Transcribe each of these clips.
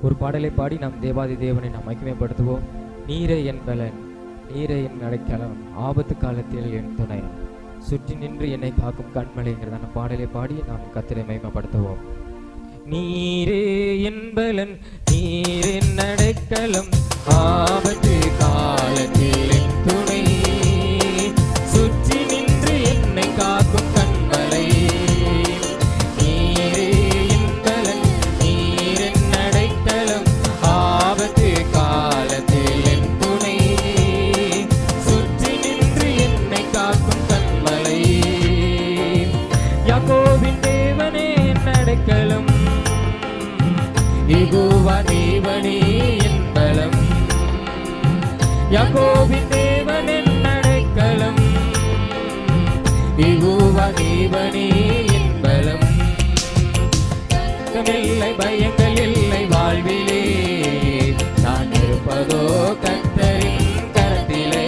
ஒரு பாடலை பாடி நாம் தேவாதி தேவனை நாம் மகிமைப்படுத்துவோம். நீரே என் பலன், நீரே என் அடைக்கலம், ஆபத்து காலத்தில் என் துணை, சுற்றி நின்று என்னை காக்கும் கண்மலைங்கிறதான பாடலை பாடி நாம் கர்த்தரை மகிமைப்படுத்துவோம். நீரே என் பலன், நீரே என் அடைக்கலம், ஆபத்து காலத்தில் என் துணை, சுற்றி நின்று என்னை காக்கும் கண்மலை. நீரே என் பலன், நீர் என் அடைக்கலம், ஆபத்து காலத்தில் என் துணை, சுற்றி நின்று என்னை காக்கும் கண்மலை. யாக்கோபின் தேவனே என் அடைக்கலம், யெகோவா தேவனே என் பலம். யாக்கோபின் தேவன் என் அடைக்கலம், யெகோவா தேவனே என் பலம். கலக்கமில்லை, பயங்கள் இல்லை வாழ்விலே, நான் இருப்பதோ கர்த்தரின் கரத்திலே.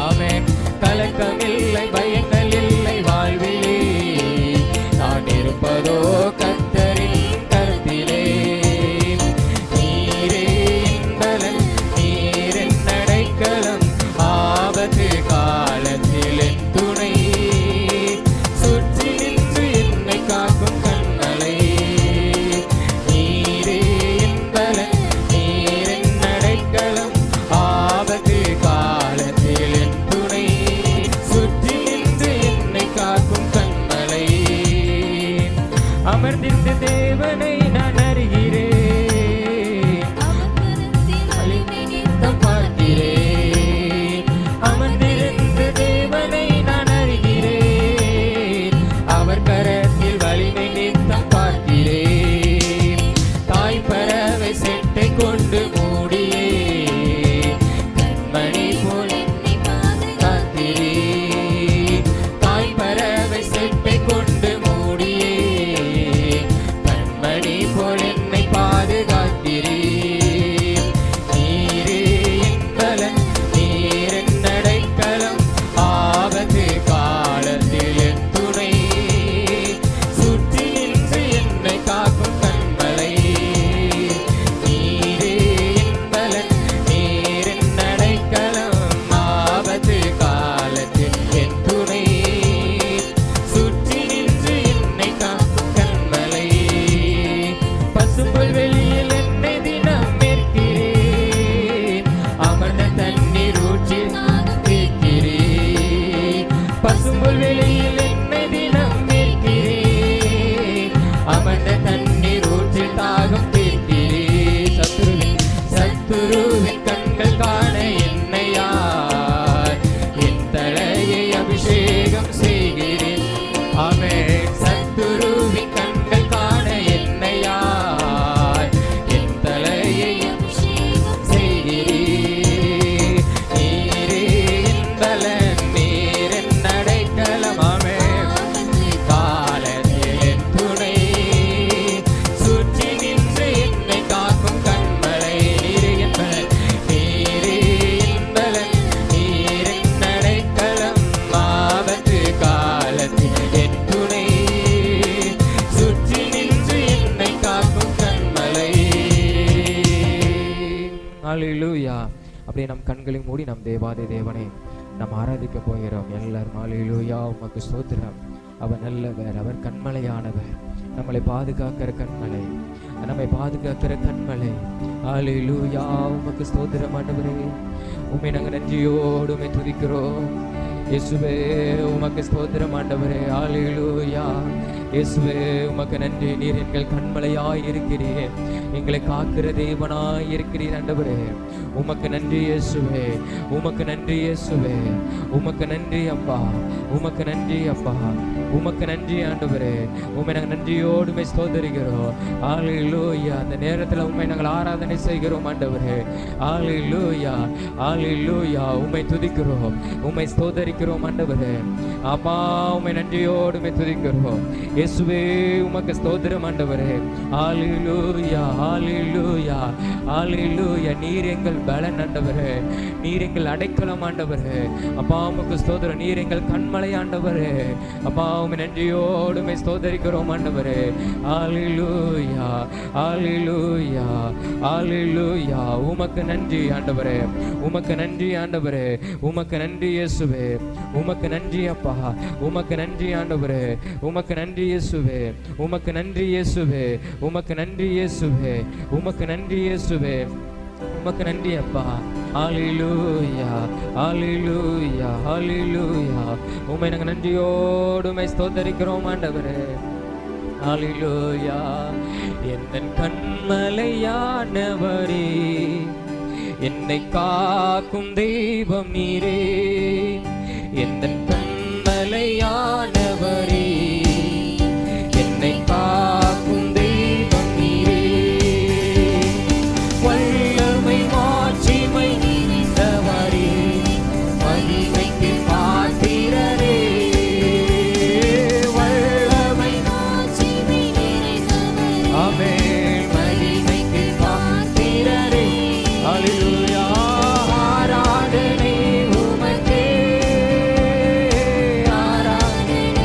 ஆமென். கலக்கமில்லை, பயங்கள் இல்லை வாழ்விலே, நான் இருப்பதோ கர்த்தரின் கரத்திலே. நீரே என் பலன், நீர் என் அடைக்கலம், ஆபத்து காலத்தில் என் துணை, சுற்றி நின்று என்னை காக்கும் கண்மலை. நீரே என் பலன், நீர் என் அடைக்கலம், ஆபத்து காலத்தில் என் துணை, சுற்றி நின்று என்னை காக்கும் கண்மலை. அமர்ந்திருந்த தேவனை நான் அறிகிறேன், பார்க்கிறேன். அமர்ந்திருந்த தேவனை நான் அறிகிறேன், அவர் கரத்தில் வலிமை நித்தம் பார்க்கிறேன். தாய் பறவை செட்டை கொண்டு மூடியே, கண்மணி போல் காக்கிறேன். தாய் பறவை செட்டை கொண்டு மூடியே, கண்மணி போல் என்னை பாதுகாக்கிறேன். நீரே என் பலன், நீர் என் அடைக்கலம், ஆபத்து காலத்தில் என் துணை, சுற்றி நின்று என்னை காக்கும் கண்மலை. நீரே என் பலன், நீர் என் அடைக்கலம், ஆபத்து காலத்தில் என் துணை, சுற்றி நின்று என்னை காக்கும் கண்மலை. பசும்புல் வெளியில் என்னை தினம் மேற்கிறேன், அமர்ந்த தண்ணீர் ஊற்றி தீர்க்கிறேன். பசும்புல் வெளியில் என்னை தினம் மேற்கிறேன், அமர்ந்த தண்ணீர் ஊற்றி தாகம் தீர்க்கிறேன். சத்துருவின் கண்கள் காண என்னையாய், என் தலையை அபிஷேகம் செய்கிறேன். ஆமென். சத்துருவின் கண்கள் காண என்னையாய், என் தலையை அபிஷேகம் செய்கிறேன். நீரே என் பலன், நீர் என் அடைக்கலம், ஆமென். காலத்தில் என் துணை, சுற்றி நின்று என்னை காக்கும் கண்மலை. நீரே என் பலன், நீரே என் பலன், நீர் என் அடைக்கலம், ஆபத்து காலத்தில் என் துணை, சுற்றி நின்று என்னை காக்கும் கண்மலை. ஹல்லேலூயா. அப்படியே நம் கண்களை மூடி நம் தேவாதி தேவனை நாம் ஆராதிக்க போகிறோம். எல்லாரும் ஹல்லேலூயா. உமக்கு ஸ்தோத்திரம். அவர் நல்லவர், அவர் கண்மலையானவர், நம்மளை பாதுகாக்கிற கண்மலை, நம்மை பாதுகாக்கிற கண்மலை. ஹல்லேலூயா. உமக்கு ஸ்தோத்திரம் ஆண்டவரே. உம்மை நாங்கள் நன்றியோடு உம்மை துதிக்கிறோம். இயேசுவே உமக்கு ஸ்தோத்திரம் ஆண்டவரே. ஹல்லேலூயா. இயேசுவே உமக்கு நன்றி. நீர் எங்கள் கண்மலையாய் இருக்கிறீர், எங்களை காக்கிற தேவனாய் இருக்கிறீர் ஆண்டவரே. உமக்கு நன்றி இயேசுவே, உமக்கு நன்றி இயேசுவே, உமக்கு நன்றி அப்பா, உமக்கு நன்றி அப்பா, உமக்கு நன்றி ஆண்டவரே. உம்மை நாங்கள் நன்றியோடு உம்மை ஸ்தோத்திரிக்கிறோம். ஹல்லேலூயா. அந்த நேரத்தில் உம்மை நாங்கள் ஆராதனை செய்கிறோம் ஆண்டவரே. ஹல்லேலூயா, ஹல்லேலூயா. உம்மை துதிக்கிறோம், உம்மை ஸ்தோத்திரிக்கிறோம் ஆண்டவரே. அப்பா உம்மை நன்றியோடு உம்மை துதிக்கிறோம். இயேசுவே உமக்கு ஸ்தோத்திரம் ஆண்டவரே. ஹல்லேலூயா, ஹல்லேலூயா, ஹல்லேலூயா. நீர் எங்கள் பலன் ஆண்டவரே, நீர் எங்கள் அடைக்கலம் ஆண்டவரே. அப்பா உமக்கு ஸ்தோத்திரம். நீர் எங்கள் கண்மலை ஆண்டவரே. அப்பா உம்மை நன்றியோடு ஸ்தோத்தரிக்கிறோம் ஆண்டவரே. ஹல்லேலூயா ஹல்லேலூயா ஹல்லேலூயா. உமக்கு நன்றி ஆண்டவரே, உமக்கு நன்றி ஆண்டவரே, உமக்கு நன்றி இயேசுவே, உமக்கு நன்றி அப்பா, உமக்கு நன்றி ஆண்டவரே, உமக்கு நன்றி இயேசுவே, உமக்கு நன்றி இயேசுவே, உமக்கு நன்றி இயேசுவே, உமக்கு நன்றி இயேசுவே, உமக்கு நன்றி அப்பா. ஹல்லேலூயா ஹல்லேலூயா ஹல்லேலூயா. உம்மை நாங்கள் நன்றியோடு ஸ்தோத்தரிக்கிறோம் ஆண்டவரே. ஹல்லேலூயா. என் கண்மலையானவரே, என்னை காக்கும் தெய்வம் நீரே. என் கண்மலையானவரே, என்னை காக்கும் தெய்வம் நீரே. வல்லமை மாட்சிமை நிறைந்தவரே, மகிமைக்கு பாத்திரரே. வல்லமை மாட்சிமை நிறைந்தவரே, ஆமென், மகிமைக்கு பாத்திரரே. ஹல்லேலூயா. ஆராதனை உமக்கே, ஆராதனை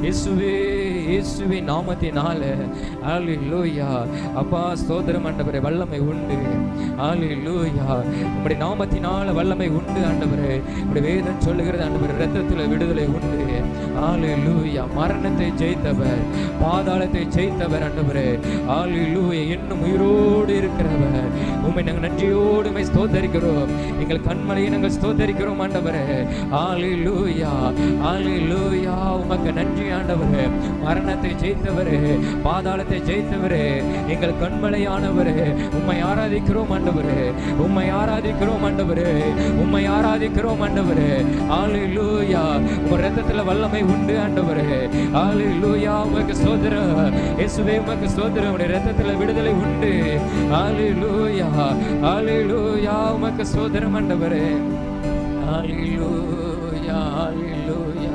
இயேசுவே நாமத்தினால. ஹல்லேலூயா. அப்பா ஸ்தோத்திரம் ஆண்டவரே, வல்லமை உண்டு. ஹல்லேலூயா. உம்முடைய நாமத்தினால வல்லமை உண்டு ஆண்டவரே. உம்முடைய வேதம் சொல்லுகிறது ஆண்டவரே, இரத்தத்தில் விடுதலை உண்டு. ஹல்லேலூயா. மரணத்தை ஜெயித்தவர், பாதாளத்தை ஜெயித்தவர் ஆண்டவரே. ஹல்லேலூயா. இன்னும் உயிரோடு இருக்கிறவர். உம்மை நாங்கள் நன்றியோடு உம்மை ஸ்தோத்தரிக்கிறோம். எங்கள் கண்மலையை நாங்கள் ஸ்தோத்தரிக்கிறோம் ஆண்டவரே. ஹல்லேலூயா. ஹல்லேலூயா. உமக்கு நன்றி ஆண்டவரே. மரணத்தை ஜெயித்தவரே, பாதாளத்தை ஜெயித்தவரே, எங்கள் கண்மலையானவரே, உம்மை ஆராதிக்கிறோம் ஆண்டவரே. உம்மை ஆராதிக்கிறோம் ஆண்டவரே. உம்மை ஆராதிக்கிறோம் ஆண்டவரே. ஹல்லேலூயா. உங்க இரத்தத்துல வல்லமை உண்டு ஆண்டவரே. ஹல்லேலூயா. உமக்கு ஸ்தோத்திரம் இயேசுவே, உமக்கு ஸ்தோத்திரம். உடைய இரத்தத்துல விடுதலை உண்டு. ஹல்லேலூயா. ஹல்லேலூயா. உமக்கு ஸ்தோத்திரம் ஆண்டவரே. ஹல்லேலூயா. ஹல்லேலூயா.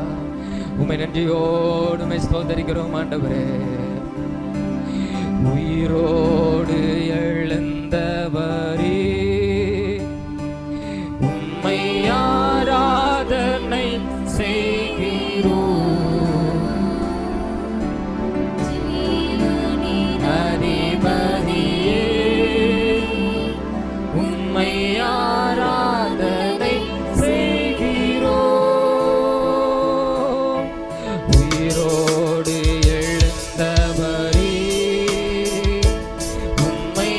உம்மை நன்றியோடு உம்மை ஸ்தோத்தரிக்கிறோம் ஆண்டவரே. உயிரோடு எழுந்தவரே, உம்மை ஆராதனை செய்கிறோம். அதிபதியே, உம்மை ஆராதனை செய்கிறோம். உயிரோடு எழுந்தவரே, உம்மை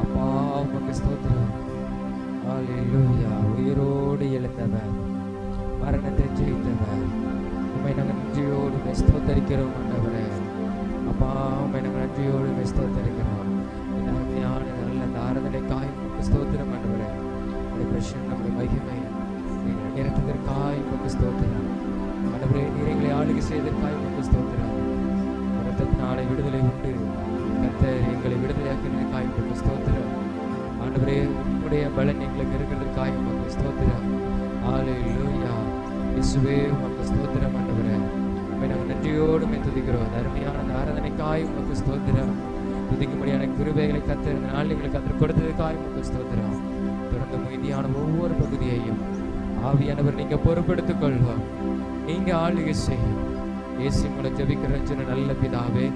அப்பா உமக்கு ஸ்தோத்திரம். ஹல்லேலூயா. உயிரோடு எழுந்தவர், மரணத்தை ஜெயித்தவர், உம்மை நாங்கள் நன்றியோடு ஸ்தோத்தரிக்கிறோம் ஆண்டவரே. அப்பா உம்மை நாங்கள் நன்றியோடு ஸ்தோத்தரிக்கிறோம். இந்த அருமையான நல்ல இந்த ஆராதனைக்காய் உமக்கு ஸ்தோத்திரம் ஆண்டவரே. உடைய பிரச்சனை நம்முடைய மகிமை நிறத்ததற்காய் உமக்கு ஸ்தோத்திரம் ஆண்டவரே. நீர் எங்களை ஆளுகை செய்ததற்காய் உமக்கு ஸ்தோத்திரம். இரத்தத்தினாலே விடுதலை உண்டு. கர்த்தர் எங்களை விடுதலையாக்கினதற்காய் உமக்கு ஸ்தோத்திரம் ஆண்டவரே. உம்முடைய பலன் எங்களுக்கு இருக்கிறதற்காய் உமக்கு ஸ்தோத்திரம். ஹல்லேலூயா. இயேசுவே உமக்கு ஸ்தோத்திரம் ஆண்டவரே. உம்மை நாங்கள் நன்றியோடு துதிக்கிறோம். அந்த அருமையான அந்த ஆராதனைக்காய் உமக்கு ஸ்தோத்திரம். துதிக்கும்படியான கிருபைகளை கர்த்தர் இந்த நாளில் எங்களுக்கு கர்த்தர் கொடுத்ததற்காய் உமக்கு ஸ்தோத்திரம். தொடர்ந்து மீதியான ஒவ்வொரு பகுதியையும் ஆவியானவர் நீங்க பொறுப்பெடுத்துக் கொள்வோம். நீங்க ஆளுகை செய்யும். இயேசு மூலம் ஜெபிக்கிற நல்ல பிதாவே,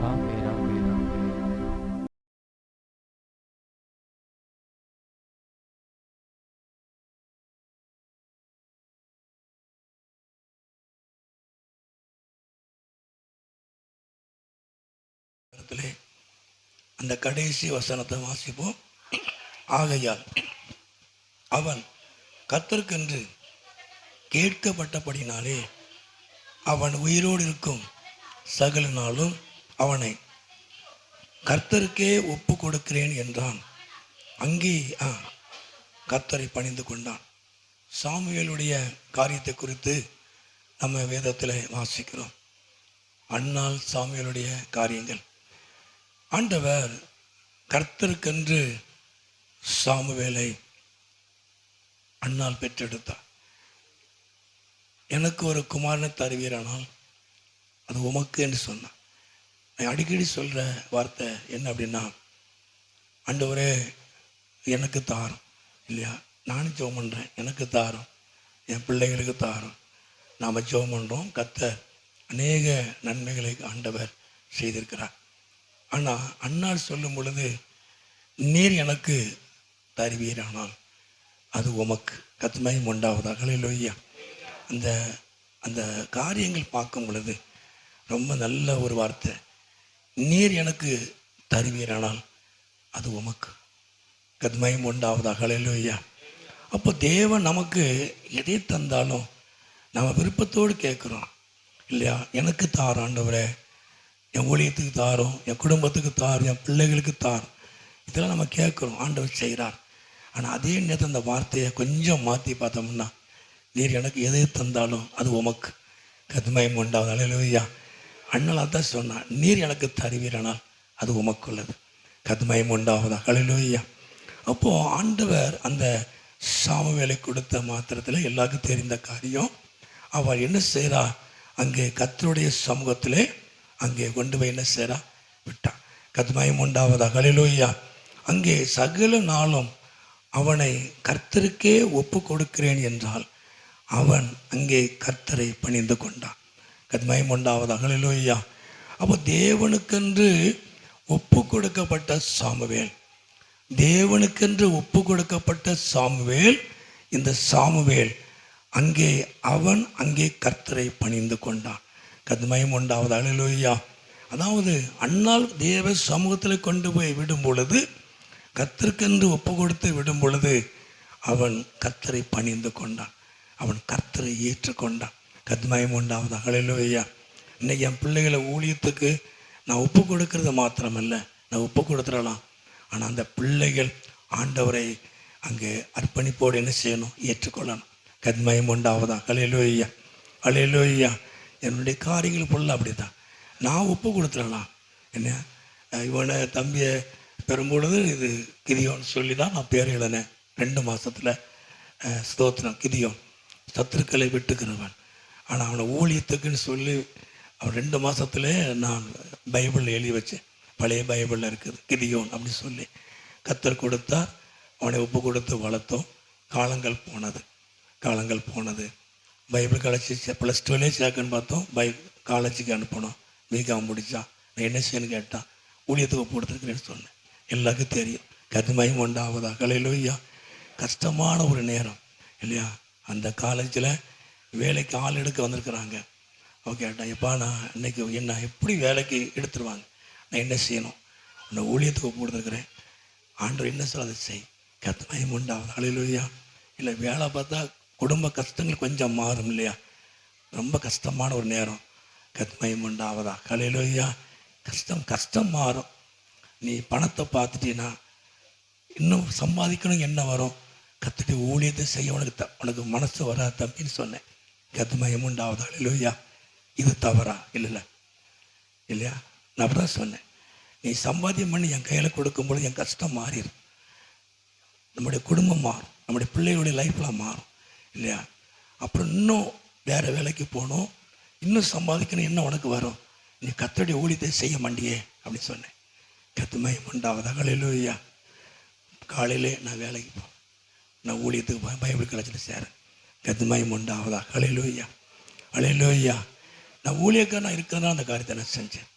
ஆமென், ஆமென், ஆமென். அந்த கடைசி வசனத்தை வாசிப்போம். ஆகையால் அவன் கர்த்தருக்கென்று கேட்கப்பட்டபடினாலே அவன் உயிரோடு இருக்கும் சகல நாளும் அவனை கர்த்தருக்கே ஒப்பு கொடுக்கிறேன் என்றான். அங்கே கர்த்தரை பணிந்து கொண்டான். சாமுவேலுடைய காரியத்தை குறித்து நம்ம வேதத்தில் வாசிக்கிறோம். அன்னாள் சாமுவேலுடைய காரியங்கள். ஆண்டவர் கர்த்தருக்கென்று சாமுவேலை அன்னாள் பெற்றெடுத்தார். எனக்கு ஒரு குமாரனை தருவீரானால் அது உமக்கு என்று சொன்னான். நான் அடிக்கடி சொல்கிற வார்த்தை என்ன அப்படின்னா, ஆண்டவரே எனக்கு தாரும் இல்லையா, நானும் ஜெபம் பண்ணுறேன், எனக்கு தாரும், என் பிள்ளைகளுக்கு தாரும். நாம் ஜெபம் பண்ணுறோம். கர்த்தர் அநேக நன்மைகளை ஆண்டவர் செய்திருக்கிறார். ஆனால் அன்னாள் சொல்லும் பொழுது, நீர் எனக்கு தருவீரானால் அது உமக்கு. கர்த்தர் உண்டாவதாக. ஹல்லேலூயா. அந்த அந்த காரியங்கள் பார்க்கும் பொழுது ரொம்ப நல்ல ஒரு வார்த்தை. நீர் எனக்கு தருவீரானால் அது உமக்கு. கர்த்தர் உண்டாவதாக. ஹல்லேலூயா. அப்போ தேவன் நமக்கு எதை தந்தாலும் நம்ம விருப்பத்தோடு கேட்குறோம் இல்லையா. எனக்கு தாரும் ஆண்டவரே, என் ஊழியத்துக்கு தாரும், என் குடும்பத்துக்கு தாரும், என் பிள்ளைகளுக்கு தாரும், இதெல்லாம் நம்ம கேட்குறோம். ஆண்டவர் செய்கிறார். ஆனால் அதே நேரத்தில் அந்த வார்த்தையை கொஞ்சம் மாற்றி பார்த்தோம்னா, நீர் எனக்கு எதை தந்தாலும் அது உமக்கு. கர்த்தர் உண்டாவது. ஹல்லேலூயா. அண்ணலாக தான் சொன்னான், நீர் எனக்கு தருவீரானால் அது உமக்குள்ளது. கர்த்தர் உண்டாவதா. ஹல்லேலூயா. அப்போது ஆண்டவர் அந்த சாமுவேலை கொடுத்த மாத்திரத்தில் எல்லாருக்கும் தெரிந்த காரியம், அவள் என்ன செய்கிறா, அங்கே கர்த்தருடைய சமூகத்திலே அங்கே கொண்டு போய் என்ன செய்கிறா, விட்டான். கர்த்தர் உண்டாவதா. ஹல்லேலூயா. அங்கே சகல நாளும் அவனை கர்த்தருக்கே ஒப்பு கொடுக்கிறேன் என்றால் அவன் அங்கே கர்த்தரை பணிந்து கொண்டான். கர்த்தர் உண்டாவதாக. ஹல்லேலூயா. அப்போ தேவனுக்கென்று ஒப்பு கொடுக்கப்பட்ட சாமுவேல், தேவனுக்கென்று ஒப்பு கொடுக்கப்பட்ட சாமுவேல், இந்த சாமுவேல் அங்கே அவன் அங்கே கர்த்தரை பணிந்து கொண்டான். கர்த்தர் உண்டாவதாக. ஹல்லேலூயா. அதாவது அன்னாள் தேவ சமூகத்தில் கொண்டு போய் விடும் பொழுது, கர்த்தருக்கென்று ஒப்பு கொடுத்து விடும் பொழுது அவன் கர்த்தரை பணிந்து கொண்டான். அவன் கர்த்தரை ஏற்றுக்கொண்டான். கர்த்தர் உண்டாவதாக. ஹல்லேலூயா. இன்னைக்கு என் பிள்ளைகளை ஊழியத்துக்கு நான் ஒப்பு கொடுக்கறது மாத்திரமல்ல, நான் ஒப்பு கொடுத்துடலாம். ஆனால் அந்த பிள்ளைகள் ஆண்டவரை அங்கே அர்ப்பணிப்போடு என்ன செய்யணும், ஏற்றுக்கொள்ளணும். கர்த்தர் உண்டாவதாக. ஹல்லேலூயா. ஹல்லேலூயா. என்னுடைய காரியங்கள் ஃபுல்லாக அப்படி தான். நான் ஒப்பு கொடுத்துடலாம். என்ன இவனை தம்பியை பெறும்பொழுது இது கிதியோன் சொல்லி தான் நான் பேர் எழுதினேன். 2 மாதத்தில் ஸ்தோத்திரம். கிதியோன் சத்துருக்களை விட்டுக்கிறவன். ஆனால் அவனை ஊழியத்துக்குன்னு சொல்லி அவன் 2 மாதத்துல நான் பைபிளில் எழுதி வச்சேன். பழைய பைபிளில் இருக்குது கிதியோன் அப்படின்னு சொல்லி. கர்த்தர் கொடுத்தார், அவனை ஒப்பு கொடுத்து வளர்த்தோம். காலங்கள் போனது. பைபிள் காலேஜ் +2 சேர்க்கன்னு பார்த்தோம். காலேஜுக்கு அனுப்பணும். பிகாம் முடித்தான். நான் என்ன செய்யணும்னு கேட்டான். ஊழியத்துக்கு ஒப்பு கொடுத்துருக்கிறேன்னு சொன்னேன். எல்லாருக்கும் தெரியும். கர்த்தர் உண்டாவதா. ஹல்லேலூயா. கஷ்டமான ஒரு நேரம் இல்லையா. அந்த காலேஜில் வேலைக்கு ஆள் எடுக்க வந்திருக்கிறாங்க. ஓகே, எப்பா நான் இன்னைக்கு என்ன எப்படி வேலைக்கு எடுத்துருவாங்க, நான் என்ன செய்யணும், உன்னை ஊழியத்துக்கு ஒப்பு கொடுத்துருக்கிறேன், ஆண்டவர் என்ன சொல்ல அதை செய், கர்த்தருக்கு மகிமை உண்டாகுது. ஹல்லேலூயா. இல்லை வேலை பார்த்தா குடும்ப கஷ்டங்கள் கொஞ்சம் மாறும் இல்லையா, ரொம்ப கஷ்டமான ஒரு நேரம், கர்த்தருக்கு மகிமை உண்டாவதா. ஹல்லேலூயா. கஷ்டம் மாறும். நீ பணத்தை பார்த்துட்டீன்னா இன்னும் சம்பாதிக்கணும் என்ன வரும், கர்த்தருடைய ஊழியத்தை செய்ய உனக்கு மனசு வராது தம்பின்னு சொன்னேன். கர்த்தருக்கு மகிமை உண்டாவதா. ஹல்லேலூயா. இது தவறா? இல்லை இல்லையா, நான் அப்படி தான் சொன்னேன். நீ சம்பாத்தியம் பண்ணி என் கையில் கொடுக்கும்பொழுது என் கஷ்டம் மாறிடும், நம்முடைய குடும்பம் மாறும், நம்முடைய பிள்ளைகளுடைய லைஃப்பில் மாறும் இல்லையா. அப்புறம் இன்னும் வேறு வேலைக்கு போகணும், இன்னும் சம்பாதிக்கணும், என்ன உனக்கு வரும், நீ கர்த்தருடைய ஊழியத்தை செய்ய மாட்டியே அப்படின்னு சொன்னேன். கர்த்தருக்கு மகிமை உண்டாவதா. ஹல்லேலூயா. காலையிலே நான் வேலைக்கு போவேன், நான் ஊழியத்துக்கு பைபிள் காலேஜில் சேரேன். கர்த்தருக்கு மகிமை உண்டாவதா. ஹல்லேலூயா. ஹல்லேலூயா. நான் ஊழியக்காரனாக இருக்கிறதா அந்த காரியத்தை நான் செஞ்சேன்.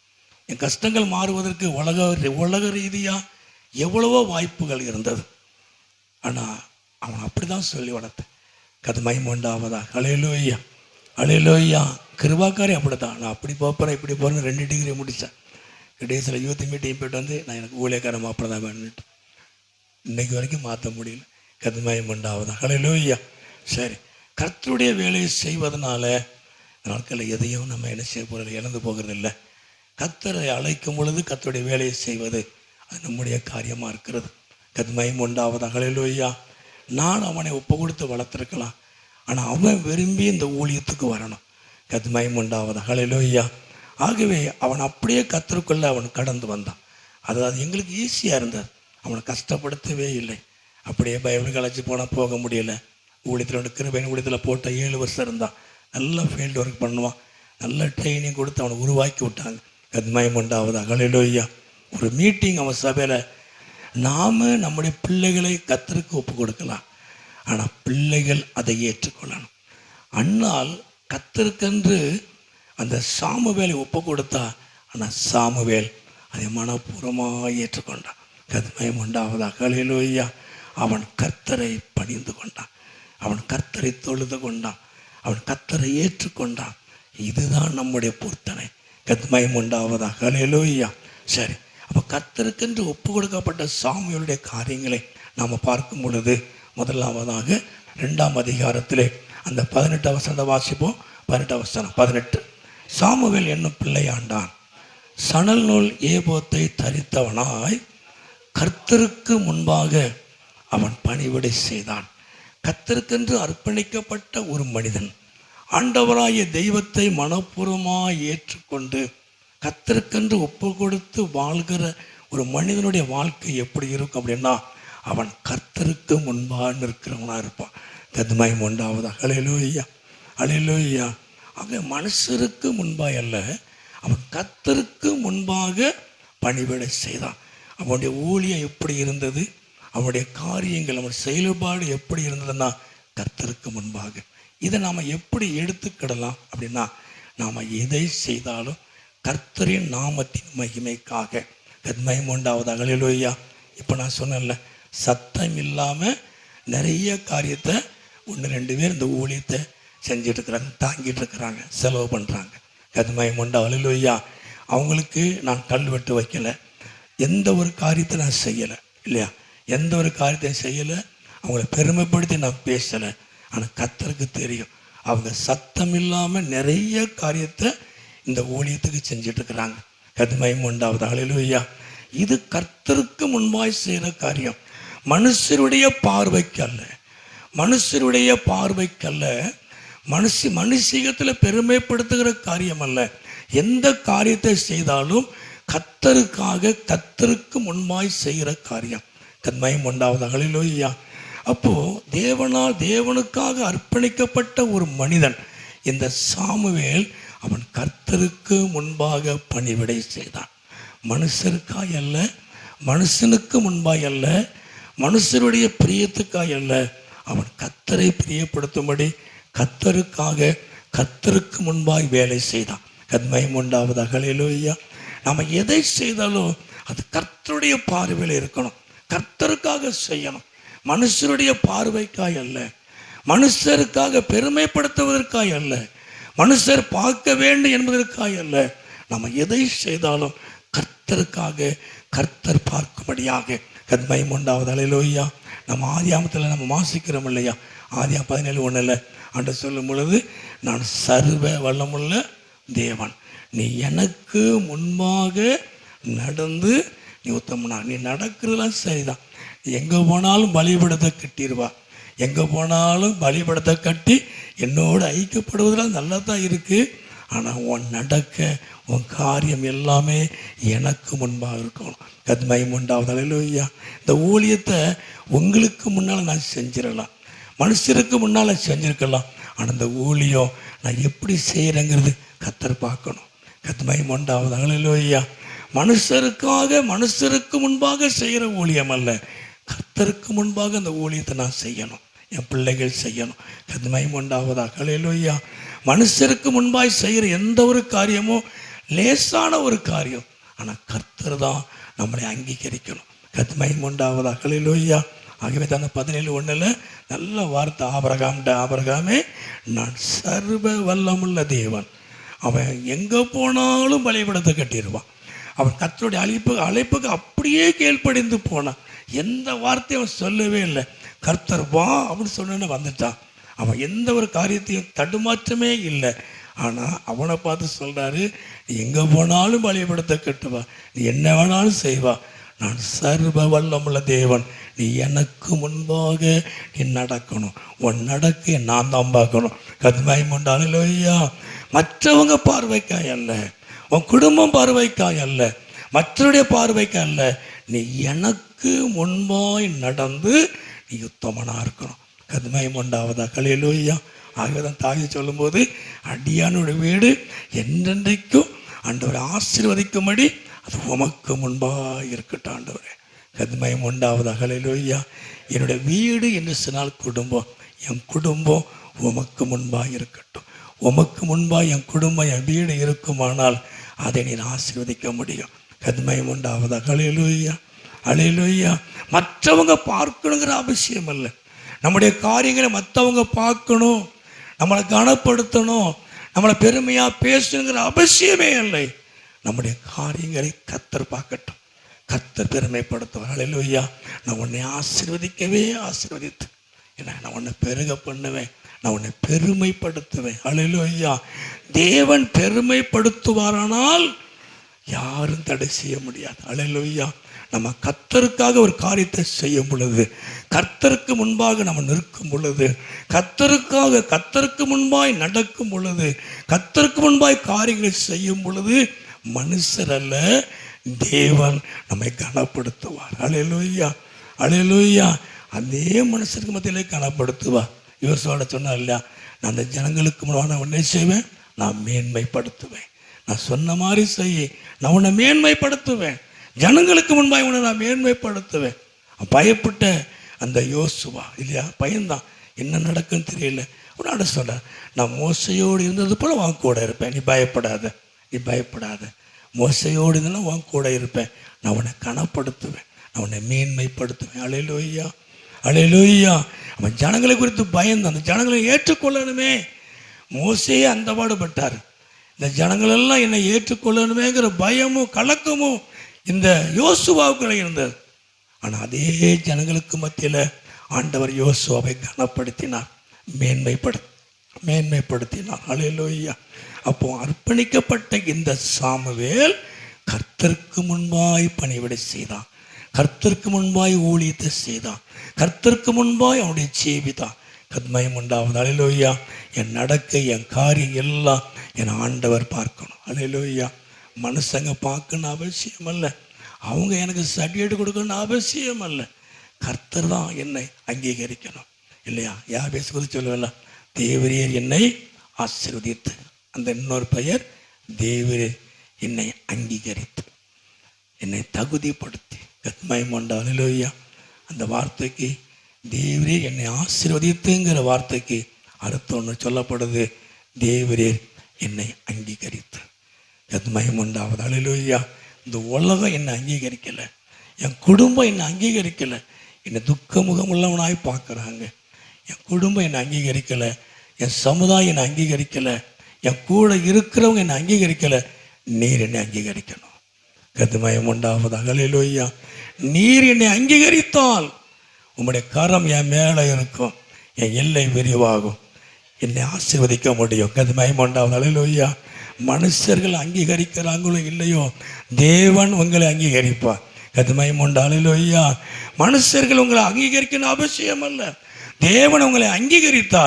என் கஷ்டங்கள் மாறுவதற்கு உலக ரீதியாக எவ்வளவோ வாய்ப்புகள் இருந்தது, ஆனால் அவன் அப்படி தான் சொல்லி வளர்த்தேன். கர்த்தருக்கு மகிமை உண்டாவதா. ஹல்லேலூயா. ஹல்லேலூயா. கிருபாக்காரி அப்படி தான், நான் அப்படி போகிறேன் இப்படி போகிறேன்னு 2 டிகிரி முடித்தேன். கடைசியில் யூத் மீட்டிங் போய்ட்டு வந்து நான் எனக்கு ஊழியக்காரன் மாப்பிள்ள தான் வேணுன்ட்டு இன்னைக்கு வரைக்கும் மாற்ற முடியல. கர்த்தருக்கு மகிமை உண்டாவதா. ஹல்லேலூயா. சரி, கர்த்தருடைய வேலையை செய்வதனால நாட்களில் எதையும் நம்ம என்ன செய்ய போகிறது, இழந்து போகிறது இல்லை. கர்த்தரை அழைக்கும் பொழுது கர்த்தருடைய வேலையை செய்வது அது நம்முடைய காரியமாக இருக்கிறது. கர்த்தருக்கு மகிமை உண்டாவதா. ஹல்லேலூயா. நான் அவனை ஒப்பு கொடுத்து வளர்த்துருக்கலாம், ஆனால் அவன் விரும்பி இந்த ஊழியத்துக்கு வரணும். கர்த்தருக்கு மகிமை உண்டாவதா. ஹல்லேலூயா. ஆகவே அவன் அப்படியே கர்த்தருக்குள்ளே அவன் கடந்து வந்தான். அது எங்களுக்கு ஈஸியாக இருந்தது, அவனை கஷ்டப்படுத்தவே இல்லை. அப்படியே பைபிள் காலேஜ் போனால் போக முடியலை. ஊழியத்தில் கிருபையின் ஊழியத்தில் போட்ட 7 வருஷம் இருந்தான். நல்லா ஃபீல்டு ஒர்க் பண்ணுவான், நல்ல ட்ரைனிங் கொடுத்து அவனை உருவாக்கி விட்டாங்க. கர்த்தருக்கு மகிமை உண்டாவதா. ஹல்லேலூயா. ஒரு மீட்டிங் அவன் சபையில், நாம் நம்முடைய பிள்ளைகளை கர்த்தருக்கு ஒப்பு கொடுக்கலாம், ஆனால் பிள்ளைகள் அதை ஏற்றுக்கொள்ளணும். அண்ணால் கர்த்தருக்கென்று அந்த சாமுவேலை ஒப்பு கொடுத்தா, ஆனால் சாமுவேல் அதை மனப்பூர்வமாக ஏற்றுக்கொண்டான். கர்த்தருக்கு மகிமை உண்டாவதா. ஹல்லேலூயா. அவன் கர்த்தரை பணிந்து கொண்டான், அவன் கர்த்தரை தொழுது கொண்டான், அவன் கர்த்தரை ஏற்றுக்கொண்டான். இதுதான் நம்முடைய பொருத்தனை. கர்த்தருக்கு மகிமை உண்டாவதா. ஹல்லேலூயா. சரி, அப்போ கர்த்தருக்கென்று ஒப்பு கொடுக்கப்பட்ட சாமுவேலுடைய காரியங்களை நாம் பார்க்கும் பொழுது, முதலாவதாக 2ஆம் அதிகாரத்திலே அந்த 18 வசனத்தை வாசிப்போம். 18 வசனம். 18. சாமுவேல் என்னும் பிள்ளையாண்டான், சணல் நூல் ஏபோத்தை தரித்தவனாய் கர்த்தருக்கு முன்பாக அவன் பணிவிடை செய்தான். கர்த்தருக்கென்று அர்ப்பணிக்கப்பட்ட ஒரு மனிதன் ஆண்டவராகிய தெய்வத்தை மனப்பூர்வமாக ஏற்றுக்கொண்டு கர்த்தருக்கென்று ஒப்பு கொடுத்து வாழ்கிற ஒரு மனிதனுடைய வாழ்க்கை எப்படி இருக்கும் அப்படின்னா, அவன் கர்த்தருக்கு முன்பாக நிற்கிறவனாக இருப்பான். கர்த்தருக்கு மகிமை உண்டாவதா. ஹல்லேலூயா. ஹல்லேலூயா. ஆக மனுஷருக்கு முன்பாக அல்ல, அவன் கர்த்தருக்கு முன்பாக பணிவிடை செய்தான். அவனுடைய ஊழியம் எப்படி இருந்தது, அவனுடைய காரியங்கள், அவன் செயல்பாடு எப்படி இருந்ததுன்னா கர்த்தருக்கு முன்பாக. இதை நாம் எப்படி எடுத்துக்கிடலாம் அப்படின்னா, நாம் எதை செய்தாலும் கர்த்தரின் நாமத்தின் மகிமைக்காக. கர்த்தருக்கு மகிமை உண்டாவதா. ஹல்லேலூயா. இப்போ நான் சொன்னேன்ல, சத்தம் இல்லாமல் நிறைய காரியத்தை 1-2 பேர் இந்த ஊழியத்தை செஞ்சுட்டு இருக்கிறாங்க, தாங்கிட்டு இருக்கிறாங்க, செலவு பண்ணுறாங்க. கர்த்தருக்கு மகிமை உண்டாவதா. ஹல்லேலூயா. அவங்களுக்கு நான் கல்வெட்டு வைக்கலை, எந்த ஒரு காரியத்தை நான் செய்யலை இல்லையா, எந்த ஒரு காரியத்தையும் செய்யலை, அவங்கள பெருமைப்படுத்தி நான் பேசலை. ஆனால் கர்த்தருக்கு தெரியும், அவங்க சத்தம் இல்லாமல் நிறைய காரியத்தை இந்த ஊழியத்துக்கு செஞ்சுட்டு இருக்கிறாங்க. கர்த்தருக்கு மகிமை உண்டாவதா. ஹல்லேலூயா. இது கர்த்தருக்கு முன்பாய் செய்கிற காரியம், மனுஷருடைய பார்வைக்கு அல்ல, மனுஷருடைய பார்வைக்கு அல்ல, மனுஷீகத்தில் பெருமைப்படுத்துகிற காரியம் அல்ல. எந்த காரியத்தை செய்தாலும் கர்த்தருக்காக, கர்த்தருக்கு முன்பாய் செய்கிற காரியம். கர்த்தருக்கு மகிமை உண்டாவதா. ஹல்லேலூயா. அப்போது தேவனுக்காக அர்ப்பணிக்கப்பட்ட ஒரு மனிதன் இந்த சாமுவேல், அவன் கர்த்தருக்கு முன்பாக பணிவிடை செய்தான். மனுஷருக்காய் அல்ல, மனுஷனுக்கு முன்பாய் அல்ல, மனுஷருடைய பிரியத்துக்காய் அல்ல, அவன் கர்த்தரை பிரியப்படுத்தும்படி கர்த்தருக்காக, கர்த்தருக்கு முன்பாய் வேலை செய்தான். கர்த்தருக்கு மகிமை உண்டாவதா. ஹல்லேலூயா. நாம் எதை செய்தாலும் அது கர்த்தருடைய பார்வையில் இருக்கணும், கர்த்தருக்காக செய்யணும், மனுஷருடைய பார்வைக்காய் அல்ல, மனுஷருக்காக பெருமைப்படுத்துவதற்காய் அல்ல, மனுஷர் பார்க்க வேண்டும் என்பதற்காய் அல்ல. நம்ம எதை செய்தாலும் கர்த்தருக்காக, கர்த்தர் பார்க்கும்படியாக கத்மயம் உண்டாவது. அல்லேலூயா. நம்ம ஆதியாமத்தில் நம்ம வாசிக்கிறோம் இல்லையா, ஆதியா 17:1 அன்று சொல்லும் பொழுது, நான் சர்வ வல்லமுள்ள தேவன், நீ எனக்கு முன்பாக நடந்து நீ உத்தமனா. நீ நடக்கிறதுலாம் சரிதான், நீ எங்கே போனாலும் பலிபடத்தை கட்டிடுவா, எங்கே போனாலும் பலிபடத்தை கட்டி என்னோடு ஐக்கியப்படுவதெல்லாம் நல்லா தான் இருக்குது. ஆனால் உன் நடக்க உன் காரியம் எல்லாமே எனக்கு முன்பாக இருக்கணும். கத்மயம் உண்டாவது. அல்லேலூயா. இந்த ஊழியத்தை உங்களுக்கு முன்னால் நான் செஞ்சிடலாம், மனுஷருக்கு முன்னால் செஞ்சுருக்கலாம். ஆனால் இந்த ஊழியம் நான் எப்படி செய்கிறேங்கிறது கர்த்தர் பார்க்கணும். கத்மயம் உண்டாவது. அல்லேலூயா. மனுஷருக்காக மனுஷருக்கு முன்பாக செய்கிற ஊழியம் அல்ல, கர்த்தருக்கு முன்பாக அந்த ஊழியத்தை நான் செய்யணும், என் பிள்ளைகள் செய்யணும். கத்மயம் உண்டாவதாக. அல்லேலூயா. மனுஷருக்கு முன்பாய் செய்கிற எந்த ஒரு காரியமும் லேசான ஒரு காரியம், ஆனால் கர்த்தர் தான் நம்மளை அங்கீகரிக்கணும். கத்மயம் உண்டாவதாக. அல்லேலூயா. ஆகவே தான் 17:1 நல்ல வார்த்தை. ஆபிரகாமே, நான் சர்வ வல்லமுள்ள தேவன். அவன் எங்கே போனாலும் பலிபீடத்தை கட்டிடுவான். அவன் கர்த்தருடைய அழைப்புக்கு அப்படியே கீழ்ப்படிந்து போனான். எந்த வார்த்தையும் அவன் சொல்லவே இல்லை. கர்த்தர் வா அப்படின்னு சொன்னேன்னு வந்துட்டான். அவன் எந்த ஒரு காரியத்தையும் தடுமாற்றமே இல்லை. ஆனால் அவனை பார்த்து சொல்கிறாரு, நீ எங்கே போனாலும் பலிபீடத்தை கட்டுவா, நீ என்ன வேணாலும் செய்வா, நான் சர்வ வல்லமுள்ள தேவன், நீ எனக்கு முன்பாக நீ நடக்கணும், உன் நடக்க நான் தான் பார்க்கணும். கத்மயம் உண்டாவது. அல்லேலூயா. மற்றவங்க பார்வைக்காய் அல்ல, உன் குடும்பம் பார்வைக்காய் அல்ல, மற்றவருடைய பார்வைக்காய் அல்ல, நீ எனக்கு முன்பாய் நடந்து நீ உத்தமனாக இருக்கணும். கத்மயம் உண்டாவதா. அல்லேலூயா. ஆகவே தான் தாயை சொல்லும்போது, அடியானுடைய வீடு என்றென்றைக்கும் ஆண்டவரை ஆசீர்வதிக்கும்படி அது உமக்கு முன்பாக இருக்கட்டும் ஆண்டவரே. கத்மயம் உண்டாவதாக. அல்லேலூயா. என்னுடைய வீடு என்று சொன்னால் குடும்பம், என் குடும்பம் உமக்கு முன்பாக இருக்கட்டும். உமக்கு முன்பாக என் குடும்பம் என் வீடு இருக்குமானால் அதை நீ ஆசீர்வதிக்க முடியும். கத்மயம் உண்டாவதாக. அல்லேலூயா. அல்லேலூயா. மற்றவங்க பார்க்கணுங்கிற அவசியம் இல்லை. நம்முடைய காரியங்களை மற்றவங்க பார்க்கணும், நம்மளை கனப்படுத்தணும், நம்மளை பெருமையாக பேசணுங்கிற அவசியமே இல்லை. நம்முடைய காரியங்களை கர்த்தர் பார்க்கட்டும், கர்த்தர் பெருமைப்படுத்துவார். அல்லேலூயா. நான் உன்னை ஆசீர்வதிக்கவே ஆசீர்வதித்து என்ன, நான் உன்னை பெருக பண்ணுவேன், நான் உன்னை பெருமைப்படுத்துவேன். அல்லேலூயா. தேவன் பெருமைப்படுத்துவாரானால் யாரும் தடை செய்ய முடியாது. அல்லேலூயா. நம்ம கர்த்தருக்காக ஒரு காரியத்தை செய்யும் பொழுது, கர்த்தருக்கு முன்பாக நம்ம நிற்கும் பொழுது, கர்த்தருக்கு முன்பாய் நடக்கும் பொழுது, கர்த்தருக்கு முன்பாய் காரியங்களை செய்யும் பொழுது, மனுஷர் அல்ல தேவன் நம்மை கனப்படுத்துவார். அல்லேலூயா. அல்லேலூயா. அதே மனுஷருக்கு மத்தியிலே கனப்படுத்துவார். இவர் சொன்னார் இல்லையா, நான் அந்த ஜனங்களுக்கு முன்பாக நான் உன்னை செய்வேன், நான் மேன்மைப்படுத்துவேன், நான் சொன்ன மாதிரி செய்ய, நான் உன்னை மேன்மைப்படுத்துவேன், ஜனங்களுக்கு முன்பாக உன்னை நான் மேன்மைப்படுத்துவேன். பயப்பட்ட அந்த யோசுவா இல்லையா, பயந்தான், என்ன நடக்குன்னு தெரியல. உன்னோட சொல்ற, நான் மோசையோடு இருந்தது போல உன் கூட இருப்பேன், நீ பயப்படாத, நீ பயப்படாத, மோசையோடு இருந்தாலும் உன் கூட இருப்பேன், நான் உன்னை கனப்படுத்துவேன், நான் உன்னை மேன்மைப்படுத்துவேன். அல்லேலூயா. அல்லேலூயா. அவன் ஜனங்களை குறித்து பயந்தான், அந்த ஜனங்களை ஏற்றுக்கொள்ளணுமே. மோசையே அந்த பாடுபட்டார், இந்த ஜனங்களெல்லாம் என்னை ஏற்றுக்கொள்ளணுமேங்கிற பயமும் கலக்கமும் இந்த யோசுவாவுக்குள்ள இருந்தது. ஆனால் அதே ஜனங்களுக்கு மத்தியில் ஆண்டவர் யோசுவாவை கனப்படுத்தினார், மேன்மைப்படுத்தினார். அல்லேலூயா. அப்போ அர்ப்பணிக்கப்பட்ட இந்த சாமுவேல் கர்த்தருக்கு முன்பாய் பணிவிடை செய்தான், கர்த்தருக்கு முன்பாய் ஊழியத்தை செய்தான், கர்த்தருக்கு முன்பாய் அவனுடைய ஜீவிதான். கத்மயம் உண்டாவது. அல்லேலூயா. என் நடக்கை, என் காரியம் எல்லாம் என் ஆண்டவர் பார்க்கணும். அல்லேலூயா. மனுஷங்க பார்க்கணும் அவசியம் அல்ல, அவங்க எனக்கு சர்டிஃபிகேட் கொடுக்கணும்னு அவசியம் அல்ல, கர்த்தர் தான் என்னை அங்கீகரிக்கணும் இல்லையா. யாபேஸ் குறித்து சொல்லல, தேவரீர் என்னை ஆசீர்வதித்து, அந்த இன்னொரு பெயர் தேவரீர் என்னை அங்கீகரித்து, என்னை தகுதிப்படுத்தி. கத்மயம் உண்டாவது. அல்லேலூயா. அந்த வார்த்தைக்கு தேவரீர் என்னை ஆசீர்வதித்துங்கிற வார்த்தைக்கு அர்த்தம் ஒன்று சொல்லப்படுது, தேவரீர் என்னை அங்கீகரித்து. கத்மயம் உண்டாவது. அல்லேலூயா. இந்த உலகம் என்னை அங்கீகரிக்கலை, என் குடும்பம் என்னை அங்கீகரிக்கலை, என்னை துக்க முகமுள்ளவனாய் பார்க்குறாங்க, என் குடும்பம் என்னை அங்கீகரிக்கலை, என் சமுதாயம் என்னை அங்கீகரிக்கலை, என் கூட இருக்கிறவங்க என்னை அங்கீகரிக்கலை, நீர் என்னை அங்கீகரிக்கணும். கர்த்தருக்கு உண்டாவதாக. ஹல்லேலூயா. நீர் என்னை அங்கீகரித்தால் உம்முடைய கரம் என் மேலே இருக்கும், என் எல்லை விரிவாகும், என்னை ஆசீர்வதிக்க முடியும். கர்த்தருக்கு உண்டாவதாக. ஹல்லேலூயா. மனுஷர்கள் அங்கீகரிக்கிறாங்களோ இல்லையோ, தேவன் உங்களை அங்கீகரிப்பார். கர்த்தருக்கு உண்டாவதாக. ஹல்லேலூயா. மனுஷர்கள் உங்களை அங்கீகரிக்கணும் அவசியம் அல்ல, தேவன் உங்களை அங்கீகரித்தா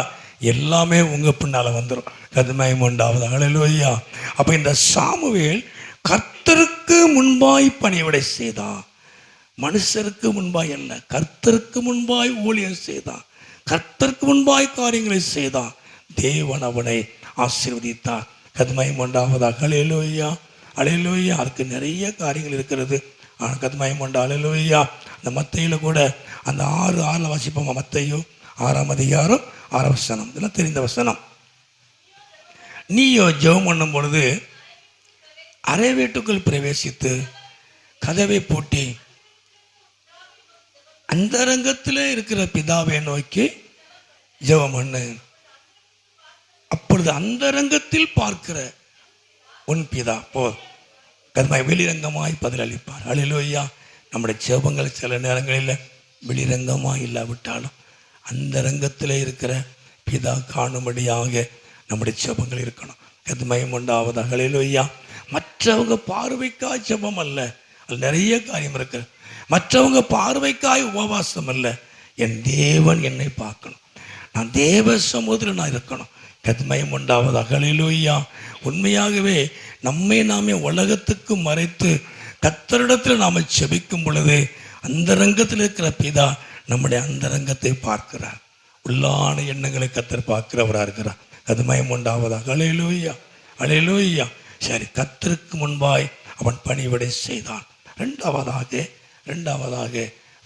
எல்லாமே உங்க பின்னால வந்துடும். கர்த்தருக்கு உண்டாவதாக. ஹல்லேலூயா. அப்ப இந்த சாமுவேல் கர்த்தருக்கு முன்பாய் பணிவிடை செய்தான். மனுஷருக்கு முன்பாய் அல்ல, கர்த்தருக்கு முன்பாய் ஊழியம் செய்தான், கர்த்தருக்கு முன்பாய் காரியங்களை செய்தான். தேவன் அவனை ஆசீர்வதித்தார். கர்த்தருக்கு உண்டாவதாக. ஹல்லேலூயா. ஹல்லேலூயா. அதுக்கு நிறைய காரியங்கள் இருக்கிறது. ஆனால் கர்த்தருக்கு உண்டாவதாக. ஹல்லேலூயா. அந்த மத்தையில கூட அந்த 6:6 வாசிப்போம். மத்தையோ 6ஆம் அதிகாரம் 6ஆம் வசனம், இதெல்லாம் தெரிந்த வசனம். நீயோ ஜெபம் பண்ணும் பொழுது அறை வீட்டுக்குள் பிரவேசித்து கதவை பூட்டி அந்தரங்கத்தில் இருக்கிற பிதாவை நோக்கி ஜெபம் பண்ணு. அப்பொழுது அந்தரங்கத்தில் பார்க்கிற உன் பிதா கர்த்தர் வெளிரங்கமாய் பதிலளிப்பார். ஹல்லேலூயா. நம்முடைய ஜெபங்கள் சில நேரங்களில் வெளிரங்கமாக இல்லாவிட்டாலும் அந்தரங்கத்தில் இருக்கிற பிதா காணும்படியாக நம்முடைய ஜெபங்கள் இருக்கணும். கர்த்தருக்கு உண்டாவதாக. ஹல்லேலூயா. மற்றவங்க பார்வைக்காய் ஜெபம் அல்ல, அது நிறைய காரியம் இருக்கு. மற்றவங்க பார்வைக்காய் உபவாசம் அல்ல, என் தேவன் என்னை பார்க்கணும், நான் தேவ சமூகத்தில் நான் இருக்கணும். கர்த்தருக்கு உண்டாவதாக. ஹல்லேலூயா. உண்மையாகவே நம்மை நாமே உலகத்துக்கு மறைத்து கர்த்தரிடத்தில் நாம் ஜெபிக்கும் பொழுது அந்தரங்கத்தில் இருக்கிற பிதா நம்முடைய அந்தரங்கத்தை பார்க்கிறார். உள்ளான எண்ணங்களை கர்த்தர் பார்க்கிறவராக இருக்கிறார். கர்த்தருக்கு உண்டாவதாக. ஹல்லேலூயா. ஹல்லேலூயா. சரி, கர்த்தருக்கு முன்பாய் அவன் பணிவிடை செய்தான். ரெண்டாவதாக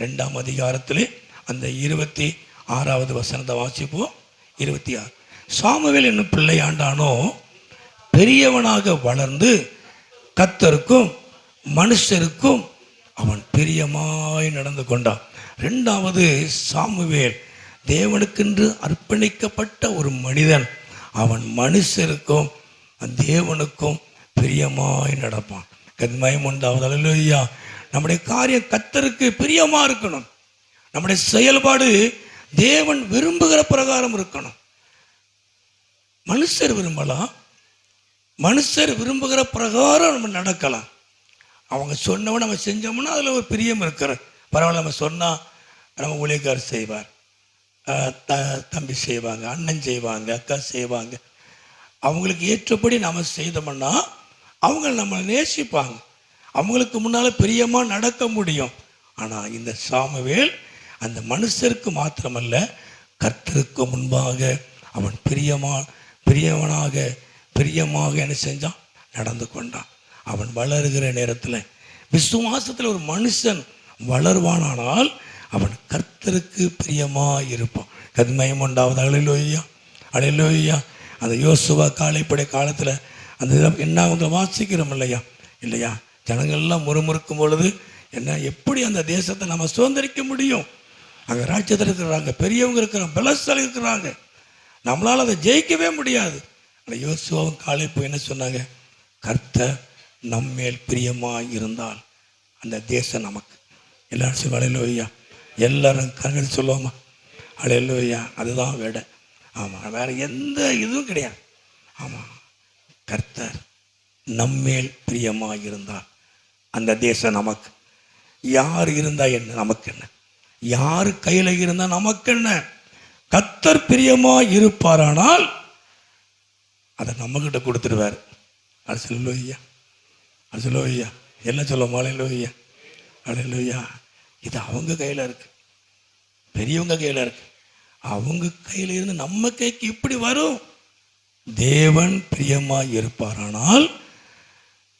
2ஆம் அதிகாரத்திலே அந்த 26வது வசனத்தை வாசிப்போம். 26. சாமுவேல் என்னும் பிள்ளையாண்டானோ பெரியவனாக வளர்ந்து கர்த்தருக்கும் மனுஷருக்கும் அவன் பிரியமாய் நடந்து கொண்டான். 2வது சாமுவேல் தேவனுக்கென்று அர்ப்பணிக்கப்பட்ட ஒரு மனிதன். அவன் மனுஷருக்கும் தேவனுக்கும் பிரியமாய் நடப்பான். கர்த்தருக்கு உண்டாவதாக. ஹல்லேலூயா. நம்முடைய காரியம் கர்த்தருக்கு பிரியமா இருக்கணும். நம்முடைய செயல்பாடு தேவன் விரும்புகிற பிரகாரம் இருக்கணும். மனுஷர் விரும்பலாம், மனுஷர் விரும்புகிற பிரகாரம் நம்ம நடக்கலாம். அவங்க சொன்னவன் நம்ம செஞ்சோம்னா அதில் ஒரு பிரியம் இருக்கிற பரவாயில்ல. நம்ம சொன்னால் நம்ம ஊழியக்காரர் செய்வார், தம்பி செய்வாங்க, அண்ணன் செய்வாங்க, அக்கா செய்வாங்க. அவங்களுக்கு ஏற்றபடி நம்ம செய்தோம்னா அவங்க நம்மளை நேசிப்பாங்க, அவங்களுக்கு முன்னால் பிரியமாக நடக்க முடியும். ஆனால் இந்த சாமுவேல் அந்த மனுஷருக்கு மாத்திரமல்ல, கர்த்தருக்கு முன்பாக அவன் பிரியமாக என்ன செஞ்சான், நடந்து கொண்டான். அவன் வளருகிற நேரத்தில் விசுவாசத்தில் ஒரு மனுஷன் வளர்வானால் அவன் கர்த்தருக்கு பிரியமாக இருப்பான். கர்த்தருக்கு உண்டாவதாக. ஹல்லேலூயா. ஹல்லேலூயா. அந்த யோசுவா காலைப்படை காலத்தில் அந்த என்ன அவங்க வாசிக்கிறோம் இல்லையா, ஜனங்கள்லாம் முறுமுறுக்கும் பொழுது என்ன, எப்படி அந்த தேசத்தை நம்ம சுதந்திரிக்க முடியும்? அங்கே ராஜ்யத்தில் இருக்கிறாங்க, பெரியவங்க இருக்கிறாங்க, பலசாலி இருக்கிறாங்க, நம்மளால் அதை ஜெயிக்கவே முடியாது. ஆனால் யோசுவாவும் காலைப்பு என்ன சொன்னாங்க, கர்த்தர் நம்மேல் பிரியமாக இருந்தால் அந்த தேசம் நமக்கு. எல்லாரும் சொல்லுவோம் ஹல்லேலூயா. எல்லாரும் கண்கள் சொல்லுவோமா ஹல்லேலூயா. அதுதான் விட. ஆமாம், வேற எந்த இதுவும் கிடையாது. ஆமாம், கர்த்தர் நம்மேல் பிரியமாக இருந்தால் அந்த தேசம் நமக்கு. யார் இருந்தால் என்ன, நமக்கு என்ன? யார் கையில் இருந்தால் நமக்கு என்ன? கர்த்தர் பிரியமாக இருப்பாரானால் அதை நம்மகிட்ட கொடுத்துருவார். அது சொல்லுவையா, அது சொல்லுவையா, எல்லாம் சொல்லுவோம் ஹல்லேலூயா. ஹல்லேலூயா. இது அவங்க கையில் இருக்கு, பெரியவங்க கையில் இருக்கு. அவங்க கையில் இருந்து நம்ம கைக்கு இப்படி வரும். தேவன் பிரியமாய் இருப்பாரானால்,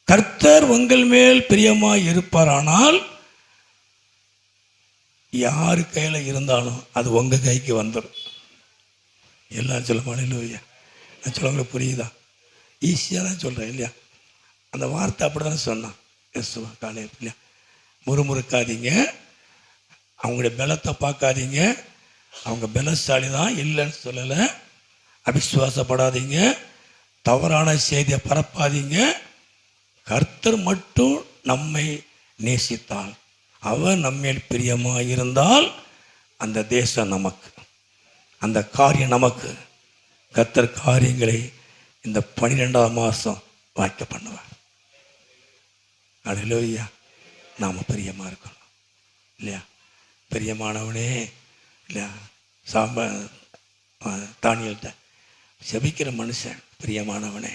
கர்த்தர் உங்கள் மேல் பிரியமாய் இருப்பாரானால், யாரு கையில இருந்தாலும் அது உங்க கைக்கு வந்துடும். எல்லாரும் சொல்ல ஹல்லேலூயா. நான் சொல்ல புரியுதா? ஈஸியாக தான் சொல்றேன் இல்லையா? அந்த வார்த்தை அப்படிதானே சொன்னான் யெசுவா காலையில் இல்லையா? முறுமுறுக்காதீங்க, அவங்களுடைய பலத்தை பார்க்காதீங்க, அவங்க பலசாலி தான் இல்லைன்னு சொல்லலை. அவிசுவாசப்படாதீங்க, தவறான செய்தியை பரப்பாதீங்க. கர்த்தர் மட்டும் நம்மை நேசித்தால், அவர் நம்மேல் பிரியமாயிருந்தால், அந்த தேசம் நமக்கு, அந்த காரியம் நமக்கு. கர்த்தர் காரியங்களை இந்த 12ஆம் மாதம் வாய்க்க பண்ணுவார். அல்லேலூயா. நாம் பிரியமாக இருக்கணும் இல்லையா? பிரியமானவனே இல்லையா? தானியல்கிட்ட செபிக்கிற மனுஷன் பிரியமானவனே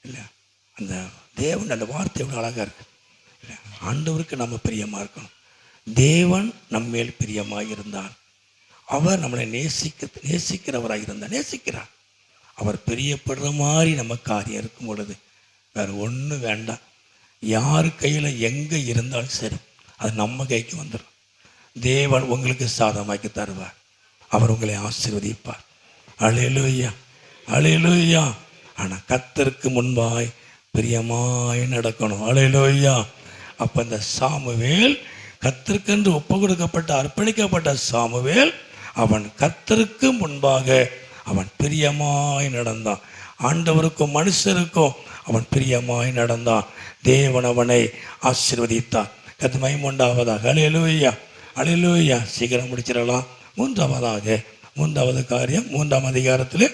இல்லையா? அந்த தேவன் அந்த வார்த்தை எவ்வளோ அழகாக இருக்கு இல்லையா? ஆண்டவருக்கு நம்ம பிரியமாக இருக்கணும். தேவன் நம்மேல் பிரியமாக இருந்தார், அவர் நம்மளை நேசிக்கிறவராக இருந்தார், நேசிக்கிறார். அவர் பிரியப்படுற மாதிரி நம்ம காரியம் இருக்கும் பொழுது வேறு ஒன்றும் வேண்டாம். யார் கையில் எங்கே இருந்தாலும் சரி, அது நம்ம கைக்கு வந்துடும். தேவன் உங்களுக்கு சாதமாக்கி தருவார், அவர் உங்களை ஆசீர்வதிப்பார். அல்லேலூயா, அல்லேலூயா. ஆனால் கர்த்தருக்கு முன்பாய் பிரியமாய் நடக்கணும். அல்லேலூயா. அப்போ இந்த சாமுவேல், கர்த்தருக்கென்று ஒப்பு கொடுக்கப்பட்ட அர்ப்பணிக்கப்பட்ட சாமுவேல், அவன் கர்த்தருக்கு முன்பாக அவன் பிரியமாய் நடந்தான். ஆண்டவருக்கும் மனுஷருக்கும் அவன் பிரியமாய் நடந்தான். தேவன் அவனை ஆசீர்வதித்தார். கர்த்தர் மகிமையுண்டாவதாக. அல்லேலூயா, அல்லேலூயா. சீக்கிரம் முடிச்சிடலாம். மூன்றாவது காரியம் 3ஆம் அதிகாரத்தில்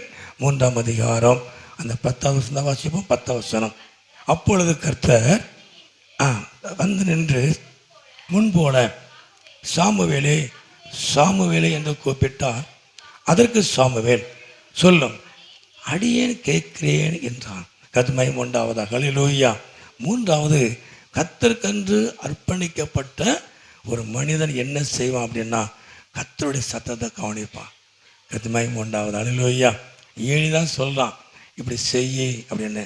3ஆம் அதிகாரம் அந்த 10வது வசனம் வாசிப்போம். 10வது வசனம். அப்பொழுது கர்த்தர் வந்து நின்று முன்போல சாமுவேலே சாமுவேலே என்று கூப்பிட்டார். அதற்கு சாமுவேல், சொல்லும், அடியேன் கேட்கிறேன் என்றான். கர்த்தர் மகிமையுண்டாவதாக. அல்லேலூயா. 3வது, கர்த்தருக்கென்று அர்ப்பணிக்கப்பட்ட ஒரு மனிதன் என்ன செய்வான் அப்படின்னா, கர்த்தருடைய சத்தத்தை கவனிப்பான். கர்த்தர் மகிமையுண்டாவதாக. அல்லேலூயா. ஏழிதான் சொல்கிறான், இப்படி செய்ய அப்படின்னு.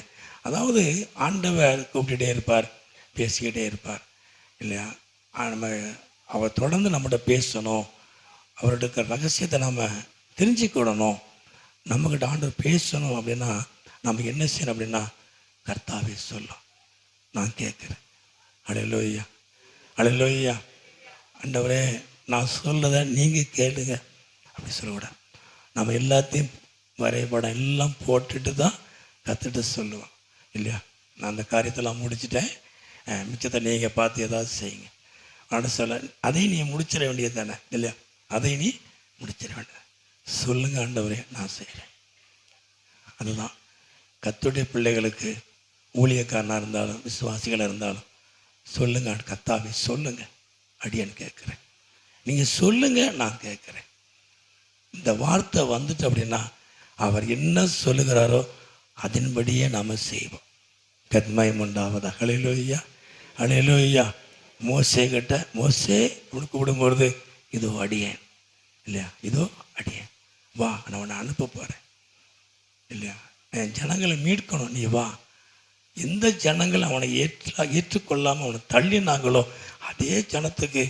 அதாவது ஆண்டவர் கூப்பிட்டுட்டே இருப்பார், பேசிக்கிட்டே இருப்பார் இல்லையா? அவர் தொடர்ந்து நம்மகிட்ட பேசணும், அவருடைய ரகசியத்தை நம்ம தெரிஞ்சுக்கிடணும். நம்மக்கிட்ட ஆண்டவர் பேசணும் அப்படின்னா நம்ம என்ன செய்யணும் அப்படின்னா, கர்த்தாவே சொல்லும், நான் கேட்குறேன். அல்லேலூயா, அல்லேலூயா. ஆண்டவரே, நான் சொல்லதை நீங்கள் கேளுங்க அப்படி சொல்லக்கூடாது. நம்ம எல்லாத்தையும் வரைபடம் எல்லாம் போட்டுட்டு தான் கற்றுட்டு சொல்லுவோம் இல்லையா? நான் அந்த காரியத்தெல்லாம் முடிச்சுட்டேன், மிச்சத்தை நீங்கள் பார்த்து ஏதாவது செய்யுங்க அப்படின்னு சொல்ல. அதையும் நீ முடிச்சிட வேண்டியது தானே இல்லையா? அதையும் நீ முடிச்சிட வேண்டியது. சொல்லுங்க ஆண்டவரே, நான் செய்கிறேன். அதுதான் கர்த்தருடைய பிள்ளைகளுக்கு, ஊழியக்காரனாக இருந்தாலும் விசுவாசிகளாக இருந்தாலும், சொல்லுங்க கர்த்தாவே, சொல்லுங்க, அடியேன் கேட்குறேன். நீங்கள் சொல்லுங்க, நான் கேட்குறேன். இந்த வார்த்தை வந்துட்டு அப்படின்னா அவர் என்ன சொல்லுகிறாரோ அதன்படியே நாம் செய்வோம். கர்த்தர் மகிமையுண்டாவதாக. அல்லேலூயா, அல்லேலூயா. மோசே கிட்ட, மோசே உனக்கு விடும்பொழுது, இதோ அடியேன் இல்லையா? இதோ அடியேன், வா, நான் உன்னை அனுப்ப போகிறேன் இல்லையா? என் ஜனங்களை மீட்கணும், நீ வா. எந்த ஜனங்கள் அவனை ஏற்றுக்கொள்ளாமல் அவனை தள்ளினாங்களோ அதே ஜனத்துக்கு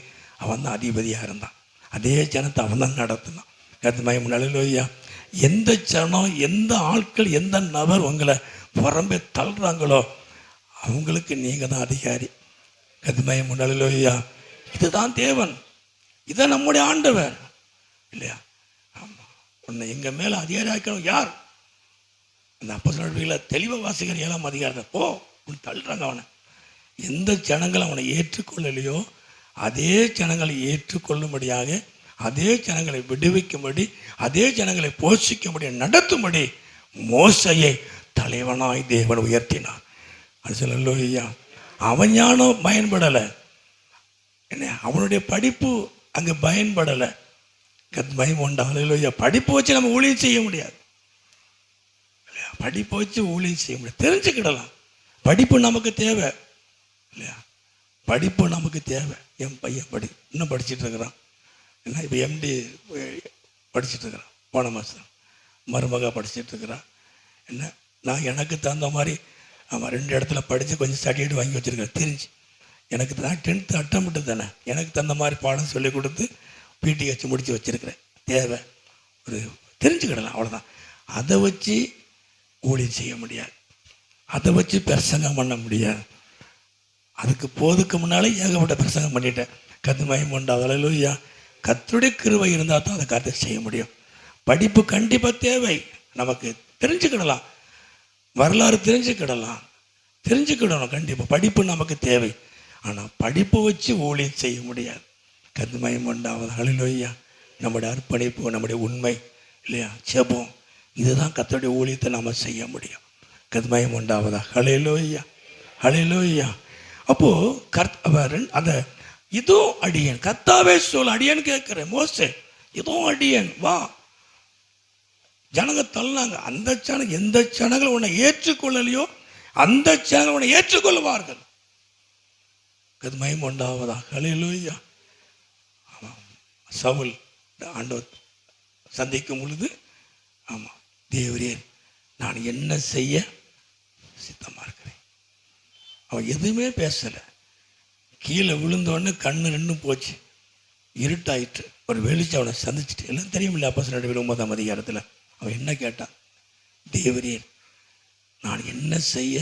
அவன் தான் அதிபதியாக இருந்தான், அதே ஜனத்தை அவன் தான் நடத்தினான். கர்த்தர் மகிமையுண்டாவதாக. அல்லேலூயா. எந்த ஜனம், எந்த ஆட்கள், எந்த நபர் உங்களை புறம்பே தள்ளுறாங்களோ அவங்களுக்கு நீங்கள் தான் அதிகாரி. கர்த்தர் மகிமையுண்டாவதாக. அல்லேலூயா. இதுதான் தேவன், இதான் நம்முடைய ஆண்டவர் இல்லையா? ஆமாம். உன்னை எங்கள் மேலே அதிகாரி ஆக்கணும் யார்? அந்த அப்போஸ்தலர்களை தெளிவாக வாசிக்கிற 7ஆம் அதிகாரத்தை போ, உன் தள்ளுறாங்க அவனை. எந்த ஜனங்கள் அவனை ஏற்றுக்கொள்ளலையோ அதே ஜனங்களை ஏற்றுக்கொள்ளும்படியாக, அதே ஜனங்களை விடுவிக்கும்படி, அதே ஜனங்களை போஷிக்கும்படி, நடத்தும்படி மோசையை தலைவனாய் தேவன் உயர்த்தினார். அது சொல்லலையா? அவன் ஞானம் பயன்படலை, என்ன அவனுடைய படிப்பு அங்கே பயன்படலை. கர்த்தர் மகிமையுண்டாவதாக. அல்லேலூயா. படிப்பு வச்சு நம்ம ஊழியம் செய்ய முடியாது இல்லையா? படிப்பை வச்சு ஊழியம் செய்ய முடியாது. தெரிஞ்சுக்கிடலாம், படிப்பு நமக்கு தேவை இல்லையா? படிப்பு நமக்கு தேவை. என் பையன் இன்னும் படிச்சுட்டு இருக்கிறான், என்ன இப்போ எம்டி படிச்சுட்டு இருக்கிறான், போன மாதம் மருமக படிச்சுட்டு இருக்கிறான். என்ன நான் எனக்கு தகுந்த மாதிரி ஆமாம் 2 இடத்துல படித்து கொஞ்சம் சர்டிஃபிகேட் வாங்கி வச்சுருக்கேன். தெரிஞ்சு எனக்கு நான் 10th அட்டம்ப்ட்டு தானே, எனக்கு தகுந்த மாதிரி பாடம் சொல்லி கொடுத்து பிடிஹெச் முடித்து வச்சுருக்கிறேன். தேவை ஒரு தெரிஞ்சுக்கிடலாம், அவ்வளோதான். அதை வச்சு ஊழியம் செய்ய முடியாது, அதை வச்சு பிரசங்கம் பண்ண முடியாது. அதுக்கு போதுக்கு முன்னாலே ஏகப்பட்ட பிரசங்கம் பண்ணிட்டேன். கர்த்தர் மகிமையுண்டாவதாக. அல்லேலூயா. கர்த்தருடைய கிருபை இருந்தால் தான் அதை காரியத்தை செய்ய முடியும். படிப்பு கண்டிப்பாக தேவை, நமக்கு தெரிஞ்சுக்கிடலாம், வரலாறு தெரிஞ்சுக்கிடலாம், தெரிஞ்சுக்கிடணும். கண்டிப்பாக படிப்பு நமக்கு தேவை. ஆனால் படிப்பு வச்சு ஊழியம் செய்ய முடியாது. கர்த்தமயம் உண்டாவது. ஹல்லேலூயா. நம்முடைய அர்ப்பணிப்பு, நம்முடைய உண்மை இல்லையா, ஜெபம், இதுதான் கர்த்தருடைய ஊழியத்தை நாம் செய்ய முடியும். கர்த்தமயம் உண்டாவதா. ஹல்லேலூயா, ஹல்லேலூயா. அப்போது அந்த இதோ அடியேன், கர்த்தாவே சொல், அடியேன் கேட்குறேன். மோசே இதோ அடியேன் வா. ஜனங்க தள்ளினாங்க. அந்த ஜனங்க, எந்த ஜனங்கள் உன்னை ஏற்றுக்கொள்ளலையோ அந்த ஜனங்கள் உன்னை ஏற்றுக்கொள்வார்கள். கர்த்தமயம் உண்டாவதா. ஹல்லேலூயா. ஆமாம், சவுல் ஆண்டவர் சந்திக்கும் பொழுது, ஆமாம், தேவரே நான் என்ன செய்ய சித்தமாக இருக்கிறேன். அவன் எதுவுமே பேசலை. கீழே விழுந்தோடனே கண்ணு ரெண்டும் போச்சு, இருட்டாயிட்டு. ஒரு வெளிச்சம் அவனை சந்திச்சுட்டு, எல்லாம் தெரியுமில்ல அப்போஸ்தலர் 9ஆம் அதிகாரத்தில் அவன் என்ன கேட்டான்? தேவரே நான் என்ன செய்ய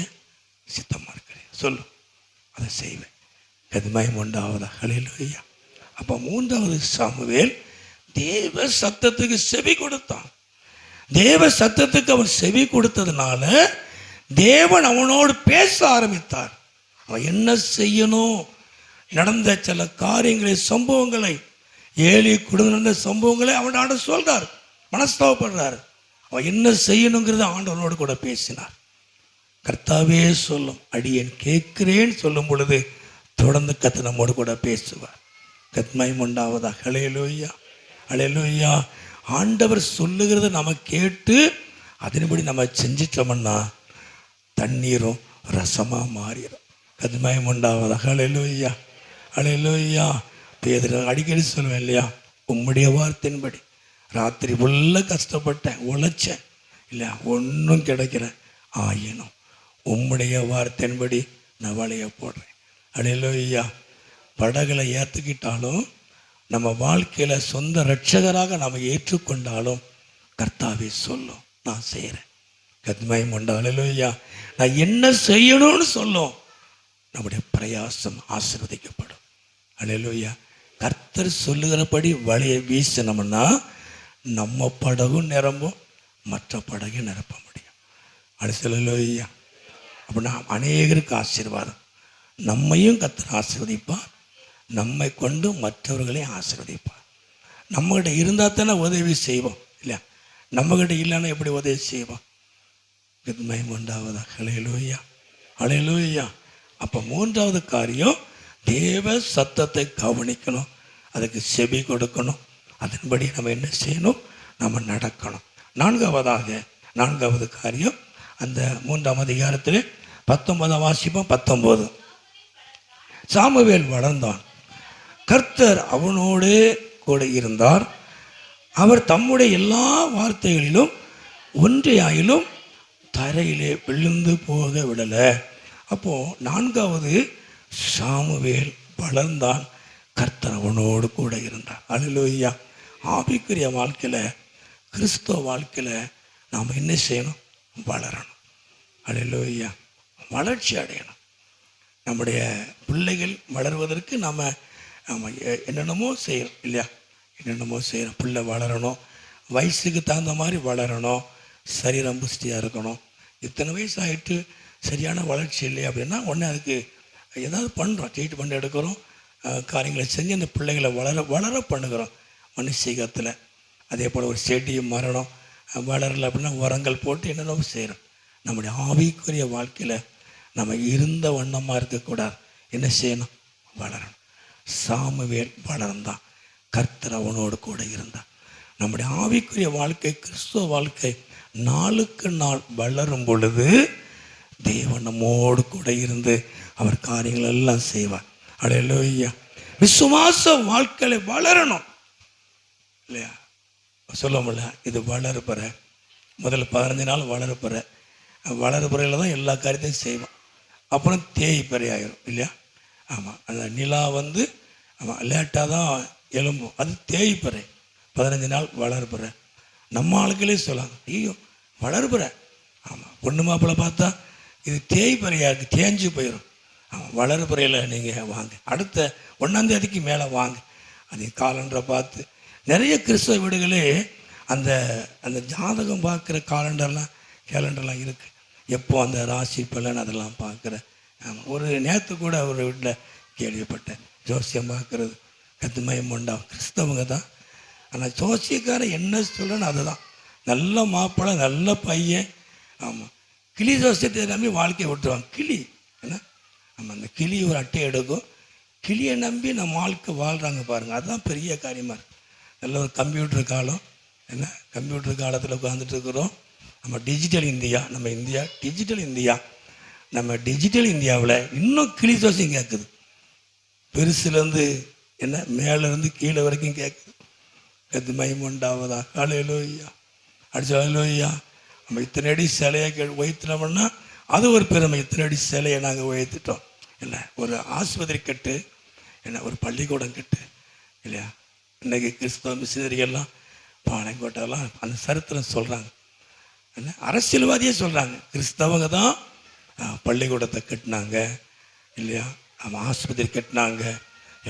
சித்தமாக இருக்கிறேன், சொல்லு, அதை செய்வேன். கர்த்தமயம் உண்டாவதா. ஹல்லேலூயா. அப்போ 3வது சாமுவேல் தேவ சத்தத்துக்கு செவி கொடுத்தான். தேவ சத்தத்துக்கு அவன் செவி கொடுத்ததுனால தேவன் அவனோடு பேச ஆரம்பித்தார். அவன் என்ன செய்யணும், நடந்த சில காரியங்களை, சம்பவங்களை, ஏழி குடும்பம் நடந்த சம்பவங்களை அவனோட சொல்றார், மனஸ்தாபப்படுறார். அவன் என்ன செய்யணுங்கிறத ஆண்டவனோடு கூட பேசினார். கர்த்தாவே சொல்லும், அடியேன் கேட்கிறேன் சொல்லும் பொழுது தொடர்ந்து கர்த்தர் நம்மோடு கூட பேசுவார். கர்த்தமயம் உண்டாவதா. ஹல்லேலூயா, ஹல்லேலூயா. ஆண்டவர் சொல்லுகிறத நம்ம கேட்டு அதன்படி நம்ம செஞ்சிட்டோம்னா தண்ணீரும் ரசமாக மாறிடும். கர்த்தமயம் உண்டாவதா. ஹல்லேலூயா, ஹல்லேலூயா. பேதுரு அடிக்கடி சொல்லுவேன் இல்லையா, உம்முடைய வார்த்தையின்படி ராத்திரி ஃபுல்லாக கஷ்டப்பட்டேன், உழைச்சேன் இல்லையா, ஒன்றும் கிடைக்கிற ஆயினும் உம்முடைய வார்த்தையின்படி நான் வலையை போடுறேன். ஹல்லேலூயா. படகுல ஏற்றுக்கிட்டாலும், நம்ம வாழ்க்கையில் சொந்த ரட்சகராக நாம் ஏற்றுக்கொண்டாலும் கர்த்தாவே சொல்லும், நான் செய்கிறேன். கர்த்தமயம் உண்டாவதா. ஹல்லேலூயா. நான் என்ன செய்யணும்னு சொல்லும், நம்முடைய பிரயாசம் ஆசீர்வதிக்கப்படும். ஹல்லேலூயா. கர்த்தர் சொல்லுகிறபடி வலையை வீசினோம்னா நம்ம படகும் நிரம்பும், மற்ற படகும் நிரப்ப முடியும். ஹல்லேலூயா. அப்படின்னா அநேகருக்கு ஆசீர்வாதம். நம்மையும் கர்த்தர் ஆசீர்வதிப்பார், நம்மை கொண்டு மற்றவர்களையும் ஆசீர்வதிப்பார். நம்மகிட்ட இருந்தால் தானே உதவி செய்வோம் இல்லையா, நம்மகிட்ட இல்லைன்னா எப்படி உதவி செய்வோம்? கர்த்தமயம் உண்டாவதா. ஹல்லேலூயா, ஹல்லேலூயா. அப்போ 3வது காரியம், தேவ சத்தத்தை கவனிக்கணும், அதுக்கு செவி கொடுக்கணும், அதன்படி நம்ம என்ன செய்யணும், நம்ம நடக்கணும். 4வது காரியம், அந்த 3ஆம் அதிகாரத்தில் 19 வாசிப்போம். 19. சாமுவேல் வளர்ந்தான், கர்த்தர் அவனோடு கூட இருந்தார், அவர் தம்முடைய எல்லா வார்த்தைகளிலும் ஒன்றையாயிலும் தரையிலே விழுந்து போக விடலை. அப்போது 4வது சாமுவேல் வளர்ந்தான், கர்த்தர் அவனோடு கூட இருந்தார். ஹல்லேலூயா. ஆவிக்குரிய வாழ்க்கையில், கிறிஸ்தவ வாழ்க்கையில் நாம் என்ன செய்யணும்? வளரணும். ஹல்லேலூயா. வளர்ச்சி அடையணும். நம்முடைய பிள்ளைகள் வளர்வதற்கு நம்ம என்னென்னமோ செய்யணும் இல்லையா, என்னென்னமோ செய்யணும். பிள்ளை வளரணும், வயசுக்கு தகுந்த மாதிரி வளரணும், சரீரம் புஷ்டியாக இருக்கணும். இத்தனை வயசு ஆகிட்டு சரியான வளர்ச்சி இல்லை அப்படின்னா உடனே அதுக்கு ஏதாவது பண்ணுறோம், ட்ரீட்மெண்ட் எடுக்கிறோம், காரியங்களை செஞ்சு அந்த பிள்ளைகளை வளர பண்ணுகிறோம் மனுஷீகத்தில். அதே போல் ஒரு செடியும் மரணம் வளரலை அப்படின்னா உரங்கள் போட்டு என்னென்னமோ செய்கிறோம். நம்முடைய ஆவிக்குரிய வாழ்க்கையில் நம்ம இருந்த வண்ணமாக இருக்கக்கூடாது. என்ன செய்யணும்? வளரணும். சாமுவேல் வளர்ந்தான், கர்த்தர் அவனோடு கூட இருந்தான். நம்முடைய ஆவிக்குரிய வாழ்க்கை, கிறிஸ்துவ வாழ்க்கை நாளுக்கு நாள் வளரும் பொழுது தேவன் நம்மோடு கூட இருந்து அவர் காரியங்கள் எல்லாம் செய்வார். ஹல்லேலூயா. விசுவாச வாழ்க்கையில வளரணும் இல்லையா, சொல்ல முடியல. இது வளர்ப்புற முதல்ல 15 நாள் வளர்ப்புற, வளர்ப்புறையில் தான் எல்லா காரியத்தையும் செய்வோம். அப்புறம் தேய்ப்பறை ஆயிரும் இல்லையா. ஆமாம், அந்த நிலா ஆமாம் லேட்டாக தான் எலும்பும், அது தேய்ப்பறை. 15 நாள் வளர்ப்புற. நம்ம ஆளுக்களே சொல்லாங்க, ஐயோ வளர்ப்புற. ஆமாம், பொண்ணு மாப்பிள்ளை பார்த்தா இது தேய்ப்பறையாக இருக்குது, தேஞ்சு போயிடும். ஆமாம், வளர்ப்புறையில் நீங்கள் வாங்க, அடுத்த 1ஆம் தேதிக்கு மேலே வாங்க. அது காலண்டரை பார்த்து நிறைய கிறிஸ்தவ வீடுகளே அந்த அந்த ஜாதகம் பார்க்குற கேலண்டர்லாம் இருக்குது. எப்போ அந்த ராசி பலன் அதெல்லாம் பார்க்குறேன். ஆமாம், ஒரு நேற்று கூட ஒரு வீட்டில் கேள்விப்பட்டேன், ஜோசியம் பார்க்குறது. கத்துமயம் உண்டா, கிறிஸ்தவங்க தான். ஆனால் ஜோசியக்காரன் என்ன சொல்லணும் அதுதான். நல்ல மாப்பிள்ளை, நல்ல பையன். ஆமாம், கிளி ஜோசியத்தை நம்பி வாழ்க்கையை விட்டுருவாங்க. கிளி என்ன, ஆமாம், அந்த கிளி ஒரு அட்டை எடுக்கும், கிளியை நம்பி நம்ம வாழ்க்கை வாழ்கிறாங்க பாருங்கள். அதுதான் பெரிய காரியமாக இருக்குது. நல்ல ஒரு கம்ப்யூட்டர் காலம், என்ன கம்ப்யூட்டர் காலத்தில் உட்காந்துட்டு இருக்கிறோம். நம்ம டிஜிட்டல் இந்தியா, நம்ம இந்தியா டிஜிட்டல் இந்தியா. நம்ம டிஜிட்டல் இந்தியாவில் இன்னும் கிளி ஜோசியம் கேட்குது. பெருசுலேருந்து என்ன மேலேருந்து கீழே வரைக்கும் கேட்குது. கத்து மயமுண்டாவதா, ஹல்லேலூயா, அடிச்சு ஹல்லேலூயா. நம்ம இத்தனை அடி சிலையை உயர்த்தினோம்னா அது ஒரு பெருமை. இத்தனை அடி சிலையை நாங்கள் உயர்த்திட்டோம். இல்லை, ஒரு ஆஸ்பத்திரி கட்டு, என்ன ஒரு பள்ளிக்கூடம் கட்டு இல்லையா. இன்றைக்கி கிறிஸ்தவ மிஷினரிகள்லாம் பாளையங்கோட்டெல்லாம் அந்த சரித்திரம் சொல்கிறாங்க. என்ன அரசியல்வாதியே சொல்கிறாங்க, கிறிஸ்தவங்க தான் பள்ளிக்கூடத்தை கட்டினாங்க இல்லையா, நம்ம ஆஸ்பத்திரி கட்டினாங்க,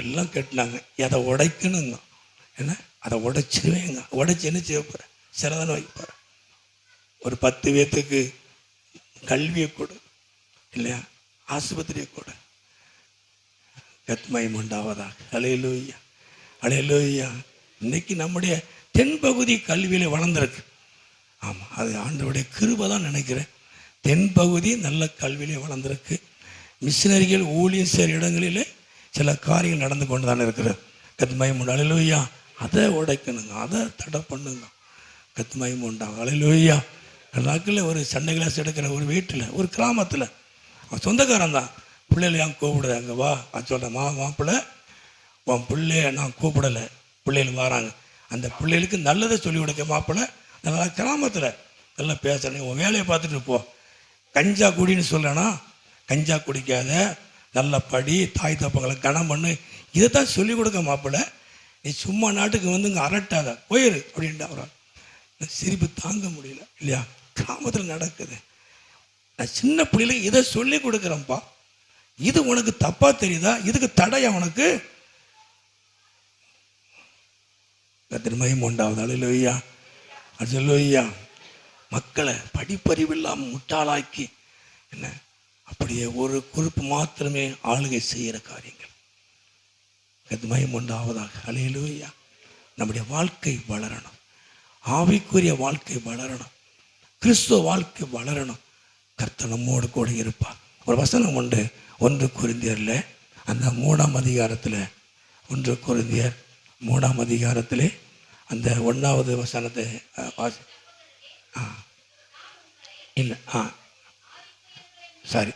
எல்லாம் கட்டினாங்க. அதை உடைக்கணுங்க. என்ன அதை உடைச்சிருவேங்க. உடைச்சி என்ன செய்ய போகிறேன், சிலதானே வைக்க போகிறேன். ஒரு 10 பேர்த்துக்கு கல்வியை கொடு இல்லையா, ஆஸ்பத்திரியை கொடு. கத்மயம் உண்டாவதாக, ஹல்லேலூயா, ஹல்லேலூயா. இன்னைக்கு நம்முடைய தென்பகுதி கல்வியில் வளர்ந்துருக்கு. ஆமாம், அது ஆண்டவருடைய கிருபை தான் நினைக்கிறேன். தென்பகுதி நல்ல கல்வியிலே வளர்ந்துருக்கு. மிஷினரிகள் ஊழியம் செய்கிற இடங்களிலே சில காரியங்கள் நடந்து கொண்டு தானே இருக்கிறது. கத்மயம் உண்டு, ஹல்லேலூயா. அதை உடைக்கணுங்க, அதை தடை பண்ணுங்க. கத்மயம் உண்டாங்க, ஹல்லேலூயா. நாட்களில் ஒரு சண்டை கிளாஸ் எடுக்கிற ஒரு வீட்டில், ஒரு கிராமத்தில், அவன் சொந்தக்காரன் தான். பிள்ளைகளை ஏன் கூப்பிடுறாங்க, வா. அது சொல்கிறேன், மாப்பிள்ளை உன் பிள்ளைய நான் கூப்பிடலை, பிள்ளைகள் வராங்க. அந்த பிள்ளைகளுக்கு நல்லதை சொல்லிக் கொடுக்க மாப்பிள்ளை. நல்லா கிராமத்தில் நல்லா பேசுகிறேன், உன் வேலையை பார்த்துட்டு போ. கஞ்சா குடின்னு சொல்கிறேன்னா, கஞ்சா குடிக்காத, நல்ல படி, தாய் தப்பங்களை கனம் பண்ணு, இதை தான் சொல்லிக் கொடுக்க மாப்பிள்ளை. நீ சும்மா நாட்டுக்கு வந்து இங்கே அரட்டாத, போயிரு அப்படின்ட்டு அவரால் சிரிப்பு தாங்க முடியல இல்லையா. கிராமத்தில் நடக்குது. நான் சின்ன பிள்ளைகளுக்கு இதை சொல்லி கொடுக்குறேன்ப்பா. இது உனக்கு தப்பாக தெரியுதா? இதுக்கு தடையா உனக்கு? கத்திரமயம் உண்டாவது, ஹல்லேலூயா, ஹல்லேலூயா. மக்களை படிப்பறிவில்லாமல் முட்டாளாக்கி என்ன அப்படியே ஒரு குறிப்பு மாத்திரமே ஆளுகை செய்கிற காரியங்கள். கத்திரமயம் உண்டாவதாக, ஹல்லேலூயா. நம்முடைய வாழ்க்கை வளரணும், ஆவிக்குரிய வாழ்க்கை வளரணும், கிறிஸ்துவ வாழ்க்கை வளரணும். கர்த்தர் நம்மோடு கூட இருப்பார். ஒரு வசனம் உண்டு, 1 கொரிந்தியரில் அந்த 3ஆம் அதிகாரத்தில், 1 கொரிந்தியர் 3ஆம் அதிகாரத்திலே அந்த 1வது வசனத்தை வாசி. இல்லை, சாரி,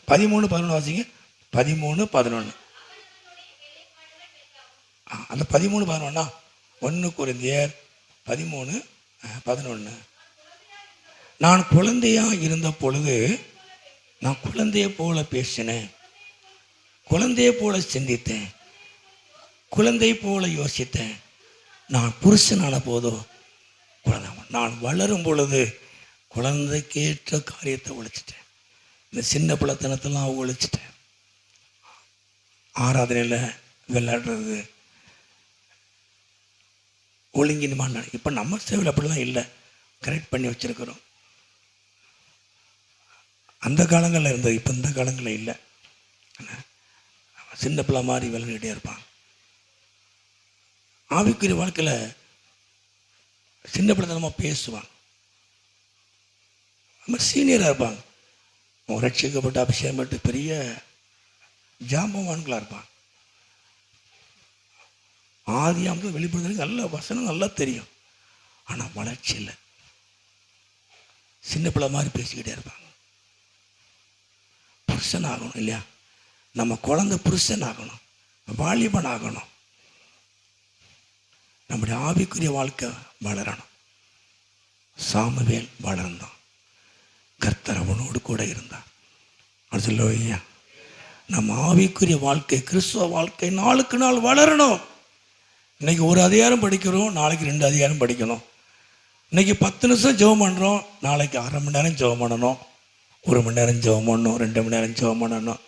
13-11 வாசிங்க. 13-11. அந்த 13-11 1 கொரிந்தியர் 13-11. நான் குழந்தையாக இருந்த பொழுது நான் குழந்தையை போல பேசினேன், குழந்தையை போல சிந்தித்தேன், குழந்தை போல யோசித்தேன். நான் புருஷனான போதோ குழந்தை. நான் வளரும் பொழுது குழந்தைக்கேற்ற காரியத்தை ஒழிச்சிட்டேன். இந்த சின்ன பிள்ளைத்தனத்தெல்லாம் ஒழிச்சிட்டேன். ஆராதனையில் விளையாடுறது, ஒழுங்கினுமான. இப்போ நம்ம சேவையில் அப்படிலாம் இல்லை, கரெக்ட் பண்ணி வச்சுருக்கிறோம். அந்த காலங்களில் இருந்தது, இப்போ இந்த காலங்களில் இல்லை. சின்ன பிள்ளை மாதிரி விளையாடிட்டே இருப்பான். ஆவிக்குரிய வாழ்க்கையில் சின்ன பிள்ளைத்தனமாக பேசுவாங்க, நம்ம சீனியராக இருப்பாங்க. அவங்க ரட்சிக்கப்பட்டு அபிஷேகம் பட்டு பெரிய ஜாம்பவான்களாக இருப்பாங்க. ஆதியாமத்தில் வெளிப்படுத்துறதுக்கு நல்ல வசனம் நல்லா தெரியும், ஆனால் வளர்ச்சி இல்லை. சின்ன பிள்ளை மாதிரி பேசிக்கிட்டே இருப்பாங்க. புருஷன் ஆகணும் இல்லையா, நம்ம குழந்தை புருஷன் ஆகணும், வாலிபன் ஆகணும். நம்முடைய ஆவிக்குரிய வாழ்க்கை வளரணும். சாமுவேல் வளர்ந்தான், கர்த்தர் அவனோடு கூட இருந்தார். ஹல்லேலூயா. நம்ம ஆவிக்குரிய வாழ்க்கை, கிறிஸ்துவ வாழ்க்கை நாளுக்கு நாள் வளரணும். இன்னைக்கு ஒரு அதிகாரம் படிக்கிறோம், நாளைக்கு 2 அதிகாரம் படிக்கணும். இன்னைக்கு 10 நிமிஷம் ஜெபம் பண்ணுறோம், நாளைக்கு அரை மணி நேரம் ஜெபம் பண்ணணும், 1 மணி நேரம் ஜெபம் பண்ணணும், 2 மணி நேரம் ஜெபம் பண்ணணும்.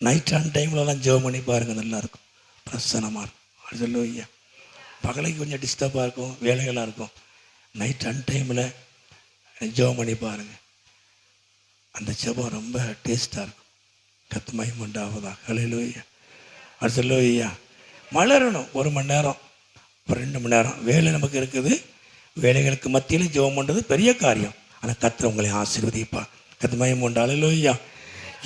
நைட் ஆன் டைம்லலாம் ஜெபம் பண்ணி பாருங்கள், நல்லாயிருக்கும், பிரசனமாக இருக்கும். ஹல்லேலூயா. பகலைக்கு கொஞ்சம் டிஸ்டர்பாக இருக்கும், வேலைகளாக இருக்கும். நைட் ஆன் டைமில் ஜெபம் பண்ணி பாருங்கள். அந்த ஜெபம் ரொம்ப டேஸ்டாக இருக்கும். கர்த்தருக்கு மகிமை உண்டாவதாக. ஹல்லேலூயா. ஹல்லேலூயா. மலரணும். 1 மணி நேரம், 2 மணி நேரம் வேலை நமக்கு இருக்குது. வேலைகளுக்கு மத்தியில் ஜெபம் பண்ணுறது பெரிய காரியம். ஆனால் கர்த்தர் உங்களை ஆசீர்வதிப்பார். கர்த்தருக்கு மகிமை உண்டு. ஹல்லேலூயா.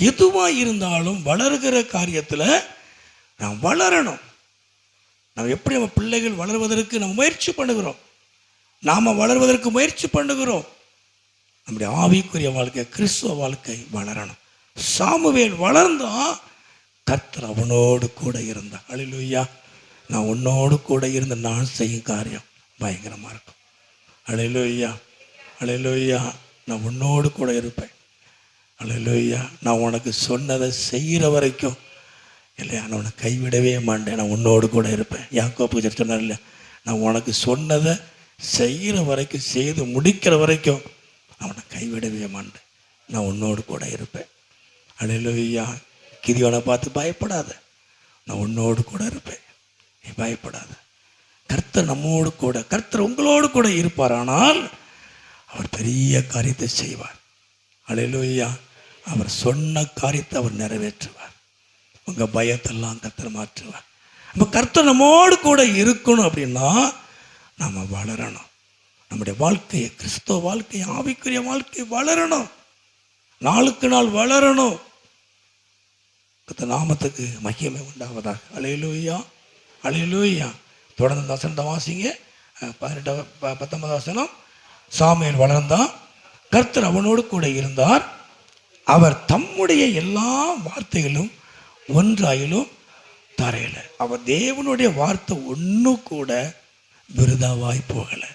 எதுவாக இருந்தாலும் வளர்கிற காரியத்தில் நாம் வளரணும். நம்ம எப்படி நம்ம பிள்ளைகள் வளர்வதற்கு நம்ம முயற்சி பண்ணுகிறோம், நாம் வளர்வதற்கு முயற்சி பண்ணுகிறோம். நம்முடைய ஆவிக்குரிய வாழ்க்கை, கிறிஸ்துவ வாழ்க்கை வளரணும். சாமுவேல் வளர்ந்தான், கர்த்தர் அவனோடு கூட இருந்தான். ஹல்லேலூயா. நான் உன்னோடு கூட இருந்து நான் செய்யும் காரியம் பயங்கரமாக இருக்கும். ஹல்லேலூயா. ஹல்லேலூயா. நான் உன்னோடு கூட இருப்பேன். ஹல்லேலூயா. நான் உனக்கு சொன்னதை செய்கிற வரைக்கும் இல்லையா, நான் உன்னை கைவிடவே மாட்டேன், நான் உன்னோடு கூட இருப்பேன். யாக்கோபு சொன்னார் இல்லையா, நான் உனக்கு சொன்னதை செய்கிற வரைக்கும், செய்து முடிக்கிற வரைக்கும் அவனை கைவிடவே மாட்டேன், நான் உன்னோடு கூட இருப்பேன். ஹல்லேலூயா. கிதியோனை பார்த்து பயப்படாத, நான் உன்னோடு கூட இருப்பேன், நீ பயப்படாத. கர்த்தர் நம்மோடு கூட, கர்த்தர் உங்களோடு கூட இருப்பார். ஆனால் அவர் பெரிய காரியத்தை செய்வார். ஹல்லேலூயா. அவர் சொன்ன காரியத்தை அவர் நிறைவேற்றுவார். உங்கள் பயத்தெல்லாம் கர்த்தர் மாற்றுவார். அப்போ கர்த்தர் நம்மோடு கூட இருக்கணும் அப்படின்னா நம்ம வளரணும். நம்முடைய வாழ்க்கையை, கிறிஸ்தவ வாழ்க்கை, ஆவிக்குரிய வாழ்க்கை வளரணும், நாளுக்கு நாள் வளரணும். கர்த்தர் நாமத்துக்கு மகிமை உண்டாவதாக. ஹல்லேலூயா. ஹல்லேலூயா. தொடர்ந்து வசனத்தை வாசிங்க. 19 வசனம். சாமுவேல் வளர்ந்தான், கர்த்தர் அவனோடு கூட இருந்தார், அவர் தம்முடைய எல்லா வார்த்தைகளும் ஒன்றாயிலும் தரையில. அவர் தேவனுடைய வார்த்தை ஒன்று கூட விருதாவாய் போகலை.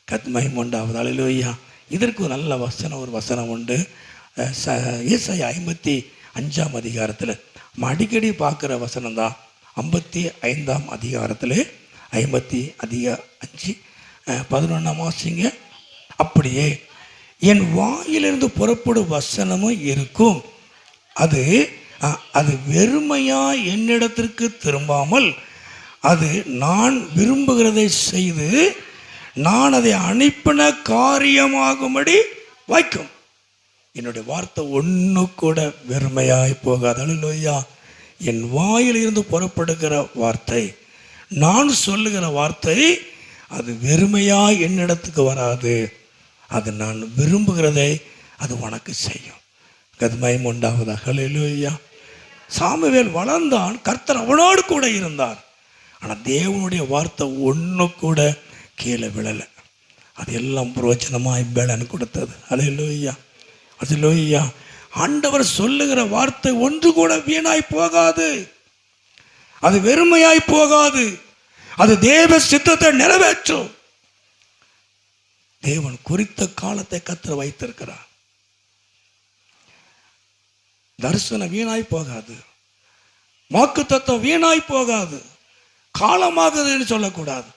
கர்த்தருக்கு மகிமை உண்டாவது. ஹல்லேலூயா. இதற்கு ஒரு நல்ல வசனம், ஒரு வசனம் உண்டு. ஏசாயா 55ஆம் அதிகாரத்தில் நம்ம அடிக்கடி பார்க்குற வசனம் தான். 55ஆம் அதிகாரத்தில் 55:11 வாசிங்க. அப்படியே என் வாயிலிருந்து புறப்படும் வசனமும் இருக்கும், அது வெறுமையா என்னிடத்திற்கு திரும்பாமல் அது நான் விரும்புகிறதை செய்து நான் அதை அனுப்பின காரியமாகும்படி வாய்க்கும். என்னுடைய வார்த்தை ஒன்று கூட வெறுமையாய் போகாது. ஹல்லேலூயா. என் வாயில் இருந்து புறப்படுகிற வார்த்தை, நான் சொல்லுகிற வார்த்தை, அது வெறுமையாய் என்னிடத்துக்கு வராது, அது நான் விரும்புகிறதை அது உனக்கு செய்யும். கர்த்தருக்கு உண்டாவதாக. ஹல்லேலூயா. சாமுவேல் வளர்ந்தான், கர்த்தர் அவனோடு கூட இருந்தார். ஆனால் தேவனுடைய வார்த்தை ஒன்று கூட கீழே விழலை. அது எல்லாம் பிரயோஜனமாய் பலன் கொடுத்தது. ஹல்லேலூயா. ஹல்லேலூயா. ஆண்டவர் சொல்லுகிற வார்த்தை ஒன்று கூட வீணாய் போகாது, அது வெறுமையாய் போகாது, அது தேவ சித்தத்தை நிறைவேற்றும். தேவன் குறித்த காலத்தை கர்த்தர் வைத்திருக்கிறார். தரிசனம் வீணாய் போகாது, வாக்குத்தத்தம் வீணாய் போகாது. காலமாகுதுன்னு சொல்லக்கூடாது,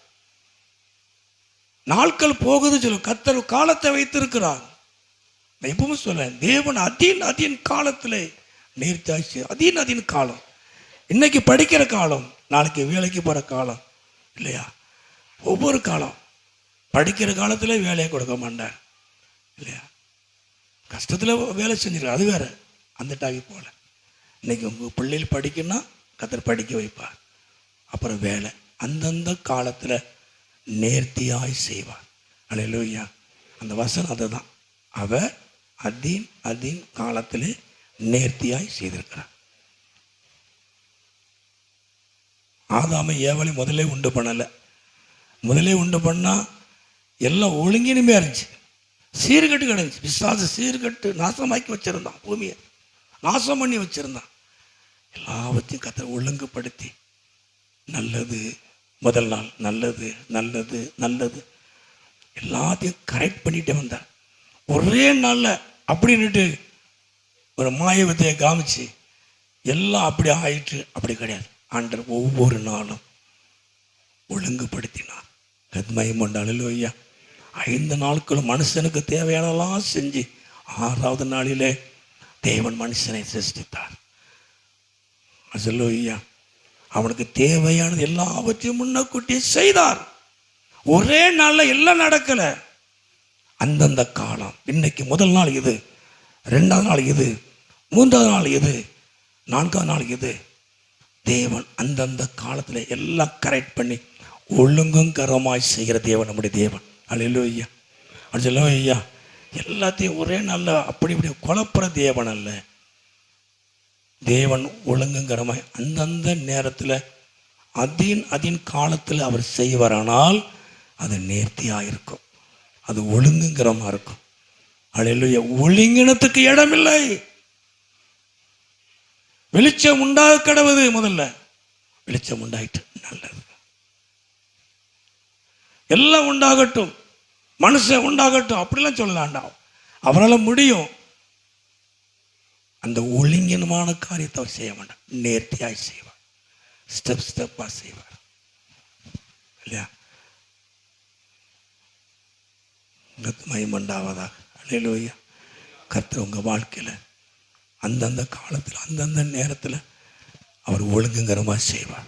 நாட்கள் போகுது சொல்ல. கர்த்தர் காலத்தை வைத்திருக்கிறார். நான் எப்பவும் சொல்ல, தேவன் அதின் காலத்தில் நேர்த்தாச்சு. அதின் காலம். இன்னைக்கு படிக்கிற காலம், நாளைக்கு வேலைக்கு போகிற காலம் இல்லையா. ஒவ்வொரு காலம், படிக்கிற காலத்தில் வேலையை கொடுக்க மாட்டார் இல்லையா. கஷ்டத்தில் வேலை செஞ்சிருக்க, அது வேற. அந்த டாகி போல இன்னைக்கு உங்கள் பிள்ளைகள் படிக்கணும்னா கர்த்தர் படிக்க வைப்பார். அப்புறம் வேலை அந்தந்த காலத்தில் நேர்த்தியாய் செய்வார். ஹல்லேலூயா. அந்த வசனம் அதுதான். அவர் அதின் காலத்தில் நேர்த்தியாய் செய்திருக்கிறார். ஆதாமை ஏவாளை முதலே உண்டு பண்ணலை. முதலே உண்டு பண்ணால் எல்லாம் ஒழுங்கினுமே இருந்துச்சு, சீர்கட்டு கிடந்துச்சு. பிசாசு சீர்கட்டு நாசமாக்கி வச்சிருந்தான், பூமியை நாசம் பண்ணி வச்சிருந்தான். எல்லாவற்றையும் கர்த்தர் ஒழுங்குபடுத்தி, நல்லது முதல் நாள், நல்லது நல்லது நல்லது எல்லாத்தையும் கரெக்ட் பண்ணிட்டே வந்தார். ஒரே நாளில் அப்படின்னுட்டு ஒரு மாய வித்தையை காமிச்சு எல்லாம் அப்படி ஆயிற்று, அப்படி கிடையாது. ஆண்டவர் ஒவ்வொரு நாளும் ஒழுங்குபடுத்தினார். கர்த்தருக்கு உண்டாவது. ஹல்லேலூயா. 5 நாட்களும் மனுஷனுக்கு தேவையானலாம் செஞ்சு 6வது நாளிலே தேவன் மனுஷனை சிருஷ்டித்தார். ஹல்லேலூயா. அவனுக்கு தேவையானது எல்லாவற்றையும் முன்னக்கூட்டியே செய்தார். ஒரே நாளில் எல்லாம் நடக்கலை, அந்தந்த காலம். இன்னைக்கு முதல் நாள் இது, 2வது நாள் இது, 3வது நாள் இது, 4வது நாள் இது. தேவன் அந்தந்த காலத்தில் எல்லாம் கரெக்ட் பண்ணி ஒழுங்கும் கரமாய் செய்கிற தேவன் நம்முடைய தேவன். அல்லேலூயா, அல்லேலூயா. எல்லாத்தையும் ஒரே நாளில் அப்படி இப்படி குழப்புற தேவன் அல்ல. தேவன் ஒழுங்குங்கரமாய் அந்தந்த நேரத்தில் அதின் காலத்தில் அவர் செய்வாரானால் அது நேர்த்தியாக இருக்கும், அது ஒழுங்குங்கரமாக இருக்கும். அல்லேலூயா. ஒழுங்கினத்துக்கு இடமில்லை. வெளிச்சம் உண்டாக கடவுது. முதல்ல வெளிச்சம் உண்டாயிட்டு நல்லது, எல்லாம் உண்டாகட்டும், மனுஷன் உண்டாகட்டும் அப்படிலாம் சொல்லலாண்டா. அவரால் முடியும். அந்த ஒழுங்கினமான காரியத்தை அவர் செய்ய மாட்டார், நேர்த்தியாய் செய்வார், ஸ்டெப்பாக செய்வார் இல்லையா? மகிமையுண்டாவதாக. அல்லேலூயா. கர்த்தர் உங்கள் வாழ்க்கையில் அந்தந்த காலத்தில் அந்தந்த நேரத்தில் அவர் ஒழுங்குங்கரமாக செய்வார்,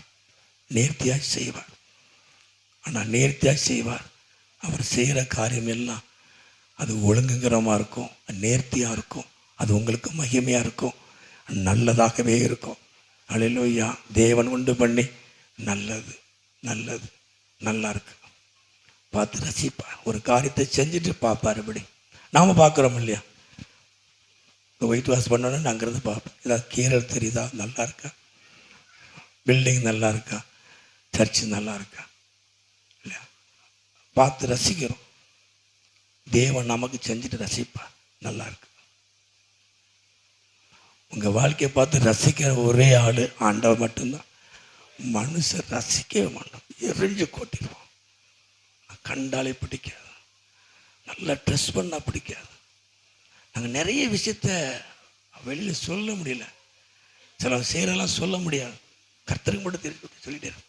நேர்த்தியாக செய்வார். ஆனால் நேர்த்தியாக செய்வார். அவர் செய்கிற காரியம் எல்லாம் அது ஒழுங்குங்கரமாக இருக்கும், நேர்த்தியாக இருக்கும், அது உங்களுக்கு மகிமையாக இருக்கும், நல்லதாகவே இருக்கும். அல்லேலூயா. தேவன் உண்டு பண்ணி நல்லது நல்லது நல்லா இருக்கு பார்த்து ரசிப்பார். ஒரு காரியத்தை செஞ்சுட்டு பார்ப்பார். இப்படி நாம் பார்க்குறோம் இல்லையா? ஒயிட் வாஷ் பண்ணோன்னு அங்கேருந்து பார்ப்போம். ஏதாவது கீரல் தெரியுதா, நல்லா இருக்கா, பில்டிங் நல்லா இருக்கா, சர்ச்சு நல்லா இருக்கா இல்லையா? பார்த்து ரசிக்கிறோம். தேவன் நமக்கு செஞ்சுட்டு ரசிப்பார், நல்லா இருக்கு. உங்கள் வாழ்க்கையை பார்த்து ரசிக்கிற ஒரே ஆள் ஆண்டவர் மட்டும்தான். மனுஷன் ரசிக்கவே மாட்டோம், எரிஞ்சு கொட்டிடுவோம். கண்டாலே பிடிக்காது, நல்லா ட்ரெஸ் பண்ணால் பிடிக்காது. நாங்கள் நிறைய விஷயத்த வெளியில் சொல்ல முடியல, சில செய்கிறெல்லாம் சொல்ல முடியாது. கர்த்தருக்கு மட்டும் தெரிஞ்சு சொல்லிட்டே இருக்கும்.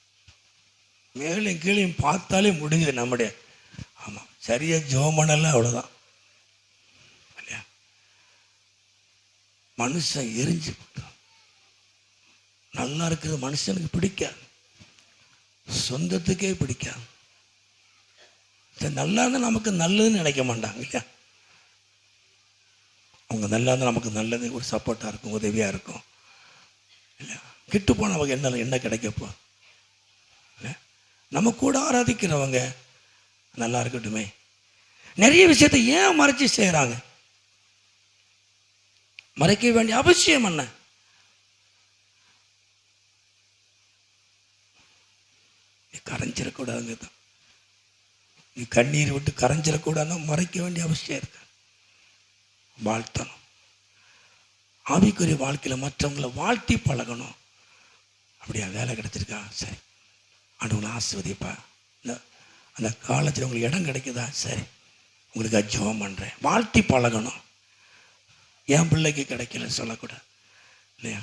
மேலும் கீழையும் பார்த்தாலே முடிஞ்சது நம்முடைய. ஆமாம், சரியாக ஜோமனெல்லாம் அவ்வளோதான் இல்லையா? மனுஷன் எரிஞ்சு நல்லா இருக்கிறது மனுஷனுக்கு பிடிக்காது, சொந்தத்துக்கே பிடிக்காது. நல்லா இருந்தால் நமக்கு நல்லதுன்னு நினைக்க மாட்டாங்க இல்லையா? அவங்க நல்லா இருந்தால் நமக்கு நல்லது, ஒரு சப்போர்ட்டாக இருக்கும், உதவியாக இருக்கும் இல்லையா? கிட்டு போனால் நமக்கு என்ன கிடைக்கப்போ இல்லை? நம்ம கூட ஆராதிக்கிறவங்க நல்லா இருக்கட்டுமே. நிறைய விஷயத்தை ஏன் மறைச்சி செய்கிறாங்க? மறைக்க வேண்டிய அவசியம் என்ன? நீ கரைஞ்சிடக்கூடாதுங்க தான், நீ கண்ணீர் விட்டு கரைஞ்சிடக்கூடாதுன்னா மறைக்க வேண்டிய அவசியம் இருக்கு. வாழ்த்தணும். ஆவிக்குரிய வாழ்க்கையில் மற்றவங்களை வாழ்த்தி பழகணும். அப்படியா? வேலை கிடைச்சிருக்கா? சரி, ஆண்டவங்களை ஆசீர்வதிப்பா. அந்த காலேஜில் உங்களுக்கு இடம் கிடைக்குதா? சரி, உங்களுக்கு ஜெபம் பண்ணுறேன். வாழ்த்தி பழகணும். என் பிள்ளைக்கு கிடைக்கல சொல்லக்கூடாது இல்லையா?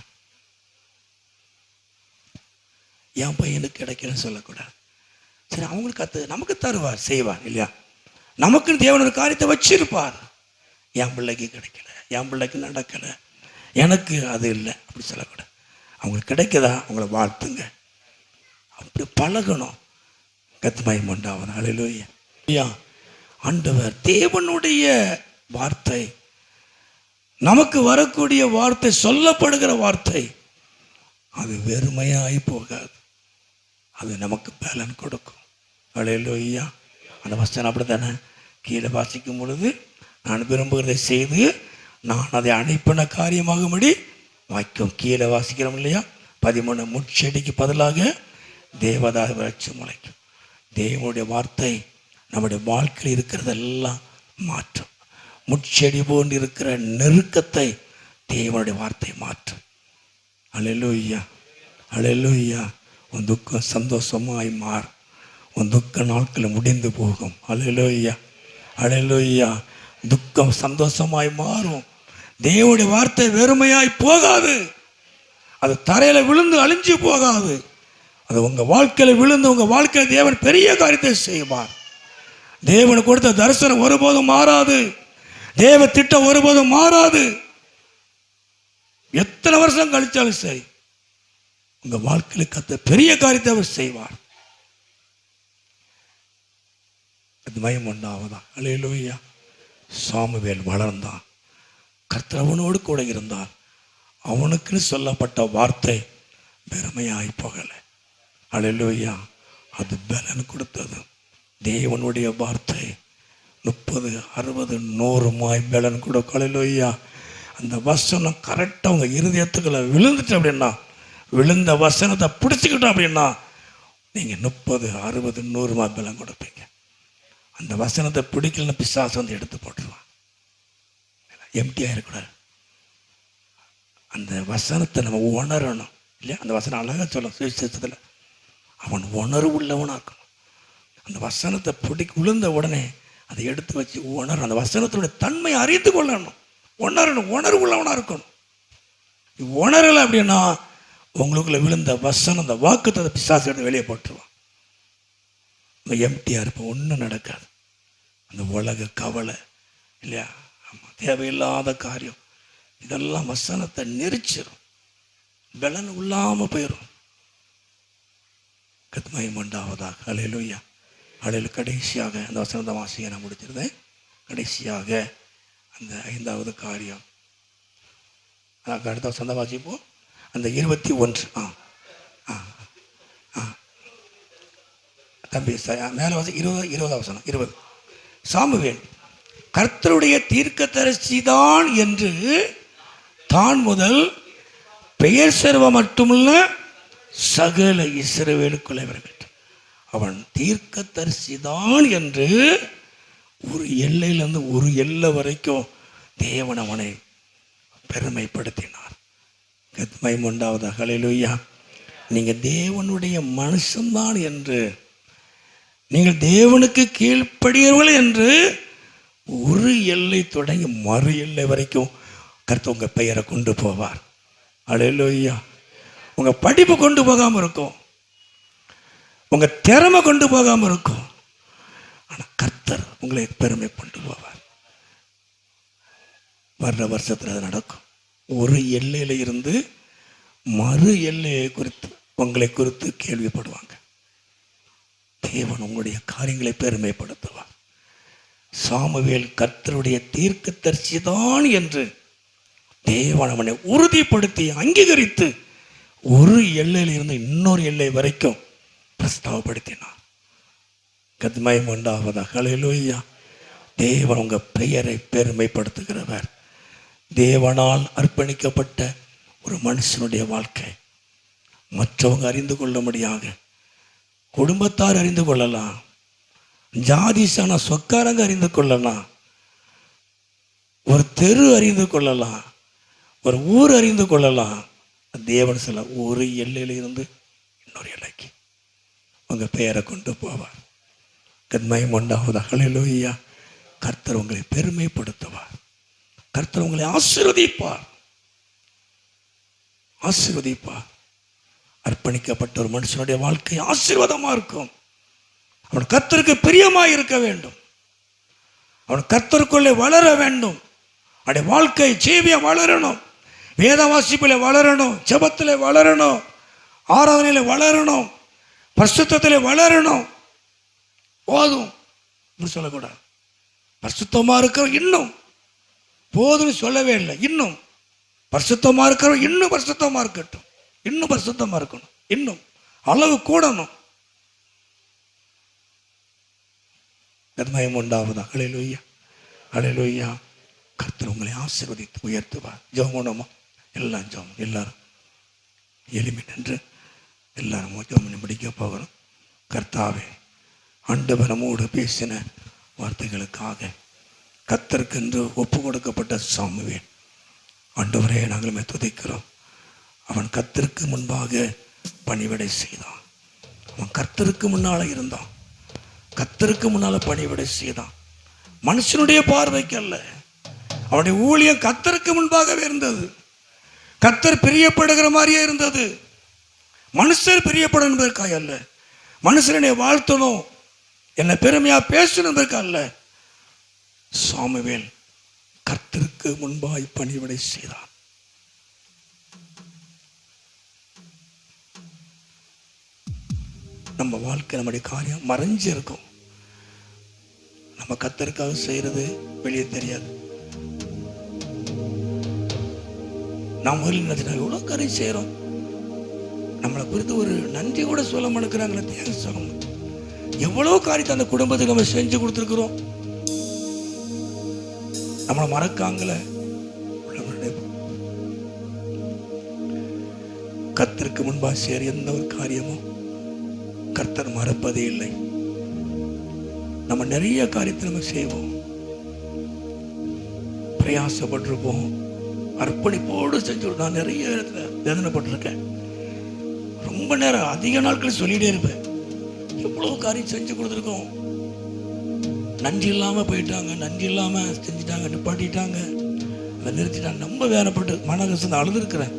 என் பையனுக்கு கிடைக்கலன்னு சொல்லக்கூடாது. சரி, அவங்களுக்கு நமக்கு தருவார், செய்வார் இல்லையா? நமக்குன்னு தேவன் ஒரு காரியத்தை வச்சிருப்பார். என் பிள்ளைக்கு கிடைக்கல, என் பிள்ளைக்கு நடக்கலை, எனக்கு அது இல்லை அப்படி சொல்லக்கூடாது. அவங்களுக்கு கிடைக்குதா, அவங்கள வாழ்த்துங்க. அப்படி பழகணும். கர்த்தருக்கு உண்டாவது. அல்லேலூயா. ஆண்டவர் தேவனுடைய வார்த்தை, நமக்கு வரக்கூடிய வார்த்தை, சொல்லப்படுகிற வார்த்தை, அது வெறுமையாய் போகாது, அது நமக்கு பலன் கொடுக்கும். அல்லேலூயா. அந்த வசனம் அப்படி தானே கீழே வாசிக்கும் பொழுது, நான் விரும்புகிறதை செய்து நான் அதை அனுப்பின காரியமாகும்படி வாய்க்கும். கீழே வாசிக்கிறோம் இல்லையா? 13 முட்செடிக்கு பதிலாக தேவதாரு வச்சு முளைக்கும். தேவனுடைய வார்த்தை நம்முடைய வாழ்க்கையில் இருக்கிறதெல்லாம் மாற்றும். முட்செடி போன்று இருக்கிற நெருக்கத்தை தேவனுடைய வார்த்தை மாற்றும். அல்லேலூயா, அல்லேலூயா. உன் துக்கம் சந்தோஷமாய் மாறும். உன் துக்க நாட்கள் முடிந்து போகும். அல்லேலூயா, அல்லேலூயா. துக்கம் சந்தோஷமாய் மாறும். தேவனுடைய வார்த்தை வெறுமையாய் போகாது, அது தரையில விழுந்து அழிஞ்சு போகாது. அது உங்க வாழ்க்கையில விழுந்து உங்க வாழ்க்கையில தேவன் பெரிய காரியத்தை செய்வார். தேவன் கொடுத்த தரிசனம் ஒருபோதும் மாறாது, தேவ திட்டம் ஒருபோதும் மாறாது. எத்தனை வருஷம் கழிச்சாலும் சரி, உங்க வாழ்க்கையில கத்த பெரிய காரியத்தை அவர் செய்வார். அது மயம் உண்டாவதா. அல்லேலூயா. சாமுவேல் வளர்ந்தான். கர்த்தர் அவனோடு கூட இருந்தால் அவனுக்குன்னு சொல்லப்பட்ட வார்த்தை பெருமையாய் போகல. அல்லேலூயா. அது பலன் கொடுத்தது. தேவனுடைய வார்த்தை 30, 60, 100 பலன் கொடுக்கும். அல்லேலூயா. அந்த வசனம் கரெக்டாக உங்கள் இருதயத்துக்குள்ள விழுந்துட்டு அப்படின்னா, விழுந்த வசனத்தை பிடிச்சிக்கிட்டோம் அப்படின்னா நீங்கள் 30, 60, 100 பலன் கொடுப்பீங்க. அந்த வசனத்தை பிடிக்கலன்னு பிசாசு வந்து எடுத்து போட்டுருவான். எம்டியாக இருக்கக்கூடாது. அந்த வசனத்தை நம்ம உணரணும் இல்லையா? அந்த வசனம் அழகாக சொல்லும் சுவிசேஷத்தில், அவன் உணர்வு உள்ளவனாக இருக்கணும். அந்த வசனத்தை விழுந்த உடனே அதை எடுத்து வச்சு உணரணும். அந்த வசனத்தினுடைய தன்மை அறிந்து கொள்ளணும், உணரணும், உணர்வு உள்ளவனாக இருக்கணும். உணரலை அப்படின்னா உங்களுக்குள்ள விழுந்த வசனம், அந்த வாக்குத்தத்தை பிசாசு எடுத்து வெளியே போட்டுருவான். நம்ம எம்டியாக இருப்போம், ஒன்றும் நடக்காது. அந்த உலக கவலை இல்லையா, ஆமாம், தேவையில்லாத காரியம், இதெல்லாம் வசனத்தை நெரிச்சிடும், பலன் இல்லாமல் போயிடும். கத்மயம் உண்டாவதாக. அல்லேலூயா. அல்லேலூயா. கடைசியாக அந்த வசனத்தை வாசிக்க நான் முடிச்சிருந்தேன். கடைசியாக அந்த 5வது காரியம், அடுத்த வசனத்தை வாசிப்போம். அந்த 21 தம்பி மேலே வாசி 20 வசனம் 20. சாமுவேல் கர்த்தருடைய தீர்க்கதரிசிதான் என்று தான் முதல் பெயர் செல்வ மட்டுமல்ல சகல இஸ்ரவேலுக்குள்ளே வரவேண்டும். அவன் தீர்க்கதரிசிதான் என்று ஒரு எல்லையிலிருந்து ஒரு எல்லை வரைக்கும் தேவன் அவனை பெருமைப்படுத்தினார். கத்மயம் உண்டாவதாக. அல்லேலூயா. நீங்கள் தேவனுடைய மனுஷன்தான் என்று, நீங்கள் தேவனுக்கு கீழ்ப்படியவர்கள் என்று ஒரு எல்லை தொடங்கி மறு எல்லை வரைக்கும் கர்த்தர் உங்கள் பெயரை கொண்டு போவார். அல்லேலூயா. உங்கள் படிப்பு கொண்டு போகாமல் இருக்கும், உங்கள் திறமை கொண்டு போகாமல் இருக்கும், ஆனால் கர்த்தர் உங்களை பெருமை கொண்டு போவார். வர்ற வருஷத்தில் அது நடக்கும். ஒரு எல்லையில் இருந்து மறு எல்லையை குறித்து உங்களை குறித்து கேள்விப்படுவாங்க. தேவன் உங்களுடைய காரியங்களை பெருமைப்படுத்துவார். சாமுவேல் கர்த்தருடைய தீர்க்கதரிசிதான் என்று தேவன் அவனை உறுதிப்படுத்தி அங்கீகரித்து ஒரு எல்லையில் இருந்து இன்னொரு எல்லை வரைக்கும் பிரஸ்தாவப்படுத்தினார். கத்மயம் உண்டாவதாக. அல்லேலூயா. தேவன் உங்கள் பெயரை பெருமைப்படுத்துகிறவர். தேவனால் அர்ப்பணிக்கப்பட்ட ஒரு மனுஷனுடைய வாழ்க்கை மற்றவங்க அறிந்து கொள்ளும்படியாக குடும்பத்தார் அறிந்து கொள்ளலாம், ஜாதிசான சொக்காரங்க அறிந்து கொள்ளலாம், ஒரு தெரு அறிந்து கொள்ளலாம், ஒரு ஊர் அறிந்து கொள்ளலாம். தேவன் சில ஒரு எல்லையில இருந்து இன்னொரு எல்லைக்கு உங்கள் பெயரை கொண்டு போவார். கத்மயம் உண்டாவதாக. அல்லேலூயா. கர்த்தர் உங்களை பெருமைப்படுத்துவார். கர்த்தர் உங்களை ஆசீர்வதிப்பார். ஆசீர்வதிப்பார். அர்ப்பணிக்கப்பட்ட ஒரு மனுஷனுடைய வாழ்க்கை ஆசீர்வாதமாக இருக்கும். அவன் கர்த்தருக்கு பிரியமாக இருக்க வேண்டும், அவன் கர்த்தருக்குள்ளே வளர வேண்டும், அவனுடைய வாழ்க்கை ஜீவியம் வளரணும், வேத வாசிப்பில் வளரணும், ஜெபத்தில் வளரணும், ஆராதனையில் வளரணும், பரிசுத்தத்தில் வளரணும். போதும் இப்படி சொல்லக்கூடாது. பரிசுத்தமாக இருக்கிற இன்னும் போதும்னு சொல்லவே இல்லை. இன்னும் பரிசுத்தமாக இருக்கிற இன்னும் பரிசுத்தமாக இருக்கட்டும், இன்னும் பரிசுத்தமாக இருக்கணும், இன்னும் அளவு கூடணும். கத்மயம் உண்டாவதாக. அல்லேலூயா. அல்லேலூயா. கர்த்தர் உங்களை ஆசீர்வதித்து உயர்த்துவார். ஜெபம் எல்லாம் ஜெபம், எல்லாரும் எளிமை நின்று எல்லாரும் ஜெபம் முடிக்க போகிறோம். கர்த்தாவே, ஆண்டவர் நம்மோடு பேசின வார்த்தைகளுக்காக கர்த்தருக்கென்று ஒப்பு கொடுக்கப்பட்ட சாமுவேல் ஆண்டவரே நாங்களுமே துதிக்கிறோம். அவன் கர்த்தருக்கு முன்பாக பணிவிடை செய்தான். அவன் கர்த்தருக்கு முன்னால இருந்தான், கர்த்தருக்கு முன்னால பணிவிடை செய்தான். மனுஷனுடைய பார்வைக்கு அல்ல, அவனுடைய ஊழியம் கர்த்தருக்கு முன்பாகவே இருந்தது. கர்த்தர் பிரியப்படுகிற மாதிரியே இருந்தது. மனுஷர் பிரியப்படும் என்பதற்காக அல்ல, மனுஷனை வாழ்த்தணும், என்னை பெருமையா பேசணும் என்பதற்காக அல்ல. சாமுவேல் கர்த்தருக்கு முன்பாய் பணிவிடை செய்தான். நம்ம வாழ்க்கை, நம்முடைய காரியம் மறைஞ்சு இருக்கும். நம்ம கர்த்தருக்காக செய்யறது வெளியே தெரியாது. நாம் முதல்ல எவ்வளோ காரியம் செய்கிறோம், நம்மளை குறித்து ஒரு நன்றி கூட சொல்ல மாட்டேங்கிறாங்களே, தேங்க்ஸ் சொல்லணும். எவ்வளோ காரியத்தை அந்த குடும்பத்துக்கு நம்ம செஞ்சு கொடுத்துருக்குறோம், நம்மளை மறக்காங்களே. கர்த்தருக்கு முன்பாக சேர எந்த ஒரு காரியமும் கர்த்தர் மறப்பதே இல்லை. நம்ம நிறைய காரியத்தை நம்ம செய்வோம், பிரயாசப்பட்டிருப்போம், அர்ப்பணிப்போடு செஞ்சு. நான் நிறைய இடத்துல வேதனைப்பட்டிருக்கேன், ரொம்ப நேரம் அதிக நாட்கள் சொல்லிட்டே இருப்பேன். எவ்வளவு காரியம் செஞ்சு கொடுத்துருக்கோம், நன்றி இல்லாம போயிட்டாங்க, நன்றி இல்லாம செஞ்சுட்டாங்க, நிப்பாட்டிட்டாங்க, அதை நிறுத்திட்டாங்க. ரொம்ப வேதனைப்பட்டு மனகசந்து அழுதுருக்கிறேன்.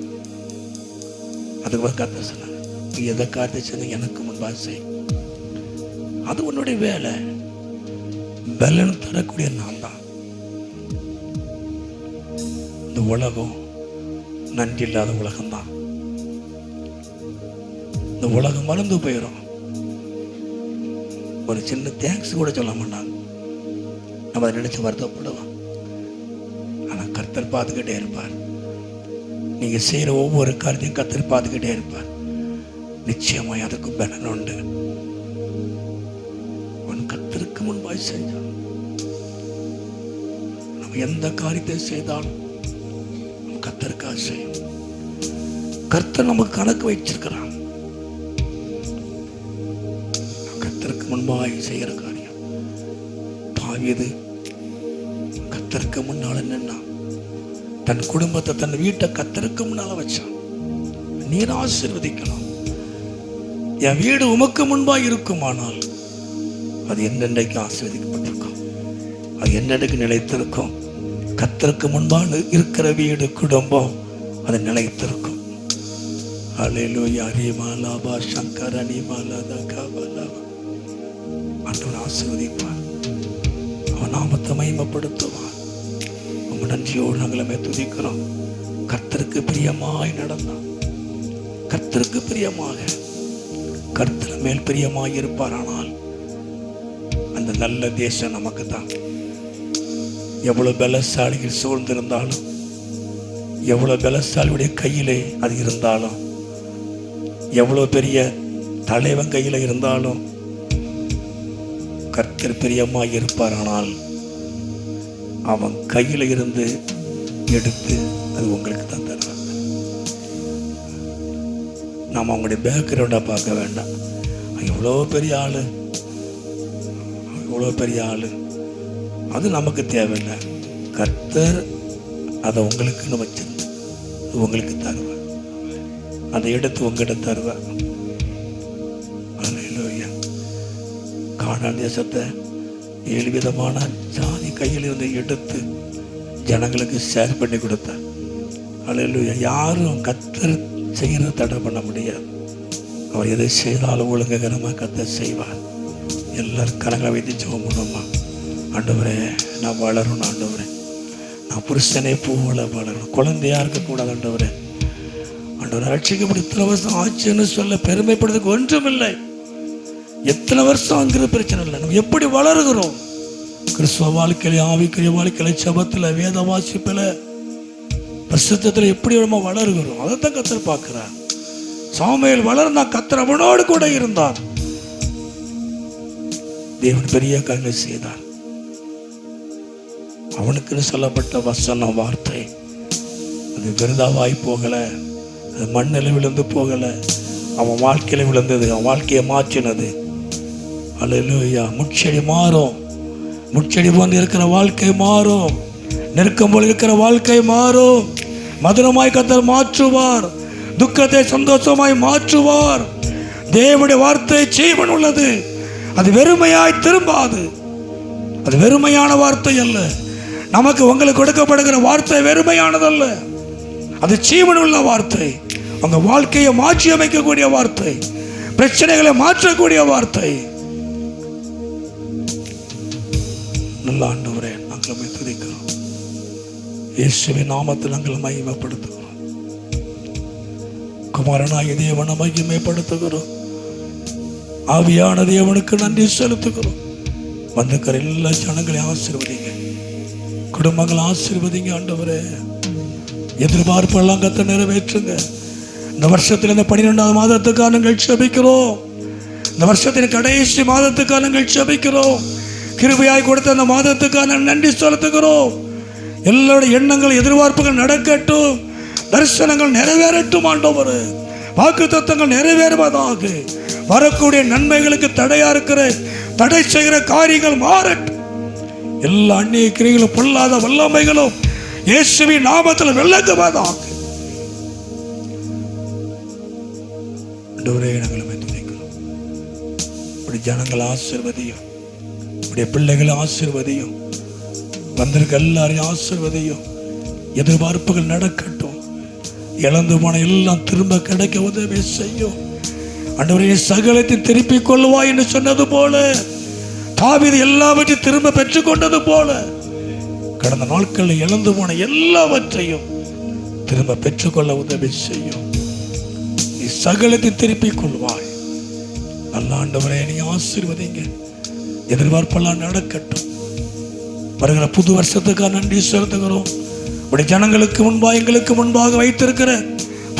அதுக்கு கர்த்தர் சொன்னாங்க, நீ எதை காரியத்தை செஞ்சு எனக்கு முன்பாக செய், அது உன்னுடைய வேலை, பலன் தரக்கூடிய நான் தான். இந்த உலகம் நன்றி இல்லாத உலகம்தான். இந்த உலகம் மறந்து போயிடும், ஒரு சின்ன தேங்க்ஸ் கூட சொல்ல மாட்டாங்க, நம்ம அதை நினைச்சு வருத்தப்படுவோம். ஆனா கர்த்தர் பார்த்துக்கிட்டே இருப்பார். நீங்க செய்யற ஒவ்வொரு காரியத்தையும் கர்த்தர் பார்த்துக்கிட்டே இருப்பார். நிச்சயமாய் அதுக்கு பலன் உண்டு. கர்த்தருக்கு முன்பாய் செஞ்சான், நம்ம எந்த காரியத்தை செய்தாலும் கர்த்தருக்காக செய்யும். கர்த்தர் நமக்கு கணக்கு வச்சிருக்கிறான். கர்த்தருக்கு முன்பாய் செய்யற காரியம். தாவீது கர்த்தருக்கு முன்னால நின்னா, தன் குடும்பத்தை, தன் வீட்டை கர்த்தருக்கு முன்னால வச்சான். நீர் ஆசீர்வதிக்கலாம், என் வீடு உமக்கு முன்பாக இருக்குமானால் அது என்னென்றைக்கு ஆசீர்வதிக்கப்பட்டிருக்கும், அது என்னென்றைக்கு நிலைத்திருக்கும். கர்த்தருக்கு முன்பாக இருக்கிற வீடு, குடும்பம், அது நிலைத்திருக்கும். அல்லேலூயா. ரீமாலாபா சங்கரணி மாலாதா காபாலாபா. ஆண்டவர் ஆசீர்வதிப்பார், அவன் நாமத்தை மகிமைப்படுத்துவார். உங்க நன்றியோடு நாங்களுமே துதிக்கிறோம். கர்த்தருக்கு பிரியமாய் நடந்தான், கர்த்தருக்கு பிரியமாக, கர்த்தர் மேல் பிரியமாய் இருப்பாரானால் அந்த நல்ல தேசம் நமக்கு தான். எவ்வளவு பலசாலிகள் சூழ்ந்திருந்தாலும், எவ்வளவு பலசாலியுடைய கையிலே அது இருந்தாலும், எவ்வளவு பெரிய தலைவன் கையில இருந்தாலும், கர்த்தர் பிரியமாய் இருப்பாரானால் அவன் கையில இருந்து எடுத்து அது உங்களுக்கு தான் தருவாங்க. நாம் அவங்களுடைய பேக்ரவுண்டா பார்க்க வேண்டாம். எவ்வளோ பெரிய ஆளு, எவ்வளோ பெரிய ஆளு, அது நமக்கு தேவையில்லை. கர்த்தர் அதை உங்களுக்குன்னு வச்சிருந்து உங்களுக்கு தருவார், அதை எடுத்து உங்ககிட்ட தருவார். அல்லேலூயா. கானான் தேசத்தை 7 விதமான ஜாதி கையில் இருந்து எடுத்து ஜனங்களுக்கு ஷேர் பண்ணி கொடுத்தார். அல்லேலூயா. யாரும் கர்த்தர் செய்யறத தடை பண்ண முடியாது. அவர் எதை செய்தாலும் ஒழுங்குகரமாக கர்த்தர் செய்வார். எல்லாரும் கரங்களை வைத்து ஜெபம் பண்ணுவோமா? ஆண்டவரே, நான் வளரணும். ஆண்டவரே, நான் புருஷனே போல வளரணும், குழந்தையா இருக்கக்கூடாது. ஆண்டவரே, ஆண்டவரை ரட்சிக்கப்படி இத்தனை வருஷம் ஆச்சுன்னு சொல்ல பெருமைப்படுறதுக்கு ஒன்றுமில்லை. எத்தனை வருஷம் அங்கிற பிரச்சனை இல்லை. நம்ம எப்படி வளருகிறோம் கிறிஸ்துவ வாழ்க்கையில, ஆவிக்குரிய வாழ்க்கையில, ஜெபத்துல, வேத வாசிப்புல, பிரசுத்தத்துல எப்படி நம்ம வளருகிறோம், அதைத்தான் கர்த்தர் பார்க்கிறார். சாமுவேல் வளர்ந்தா, கர்த்தர் அவனோடு கூட இருந்தார். தேவன் பெரிய காரியங்களை செய்தார். அவனுக்குன்னு சொல்லப்பட்ட வசனம், வார்த்தை, அது விருதாவாய் போகல, அது மண்ணில் விழுந்து போகல, அவன் வாழ்க்கையில விழுந்தது, அவன் வாழ்க்கையை மாற்றினது. அல்லேலூயா. முட்செடி மாறும், முட்செடி போன்று இருக்கிற வாழ்க்கை மாறும், நெருக்கம் போல் இருக்கிற வாழ்க்கை மாறும். மதுரமாய் கர்த்தர் மாற்றுவார், துக்கத்தை சந்தோஷமாய் மாற்றுவார். தேவனுடைய வார்த்தை ஜீவன் உள்ளது, அது வெறுமையாய் திரும்பாது. அது வெறுமையான வார்த்தை அல்ல. நமக்கு உங்களுக்கு கொடுக்கப்படுகிற வார்த்தை வெறுமையானதல்ல, அது ஜீவன் உள்ள வார்த்தை. உங்க வாழ்க்கையை மாற்றி அமைக்கக்கூடிய வார்த்தை, பிரச்சனைகளை மாற்றக்கூடிய வார்த்தை. நல்ல ஆண்டவரே, நாங்கள் துதிக்கிறோம். இயேசுவின் நாமத்தில் நாங்கள் மகிமைப்படுத்துகிறோம். குமாரனாகிய தேவனை மகிமைப்படுத்துகிறோம். ஆவியான தேவனுக்கு நன்றி செலுத்துகிறோம். வந்திருக்கிற எல்லா ஜனங்களையும் ஆசீர்வதிங்க, குடும்பங்களை ஆசீர்வதிங்க. ஆண்டவரே, எதிர்பார்ப்பெல்லாம் கர்த்தர் நிறைவேற்றுங்க. இந்த வருஷத்தில் இந்த 12வது மாதத்துக்காக நாங்கள் ஜெபிக்கிறோம். இந்த வருஷத்தின் கடைசி மாதத்துக்காக நாங்கள் ஜெபிக்கிறோம். கிருபையாய் கொடுத்த அந்த மாதத்துக்காக நன்றி செலுத்துகிறோம். எல்லாருடைய எண்ணங்கள் எதிர்பார்ப்புகள் நடக்கட்டும். தரிசனங்கள் நிறைவேறட்டும் ஆண்டவரே. வாக்குத்தத்தங்கள் நிறைவேறுவதாக. வரக்கூடிய நன்மைகளுக்கு தடையா இருக்கிற தடை செய்கிற காரியங்கள் மாறட்டும். எல்லா அந்நிய கிரிகளும் பொல்லாத வல்லமைகளும் இயேசுவின் நாமத்தில் விலகுவதாக. ஆண்டவரே, நாங்கள் துதிக்கிறோம். இப்படி ஜனங்கள் ஆசீர்வதியும், இப்படி பிள்ளைகளை ஆசீர்வதியும், வந்திருக்க எல்லாரையும் ஆசீர்வதியும். எதிர்பார்ப்புகள் நடக்கட்டும். இழந்து போன எல்லாம் திரும்ப கிடைக்க உதவி செய்யும். ஆண்டவரே, சகலத்தை திருப்பிக் கொள்வாய் என்று சொன்னது போல, தாவீது எல்லாவற்றையும் திரும்ப பெற்றுக்கொண்டது போல, கடந்த நாட்களில் இழந்து போன எல்லாவற்றையும் திரும்ப பெற்றுக்கொள்ள உதவி செய்யும். நீ சகலத்தை திருப்பிக் கொள்வாய். நல்ல ஆண்டவரே, நீ ஆசீர்வதிங்க. எதிர்பார்ப்பெல்லாம் நடக்கட்டும். வருகிற புது வருஷத்துக்காக நன்றி செலுத்துகிறோம். உடைய ஜனங்களுக்கு முன்பாக எங்களுக்கு முன்பாக வைத்திருக்கிற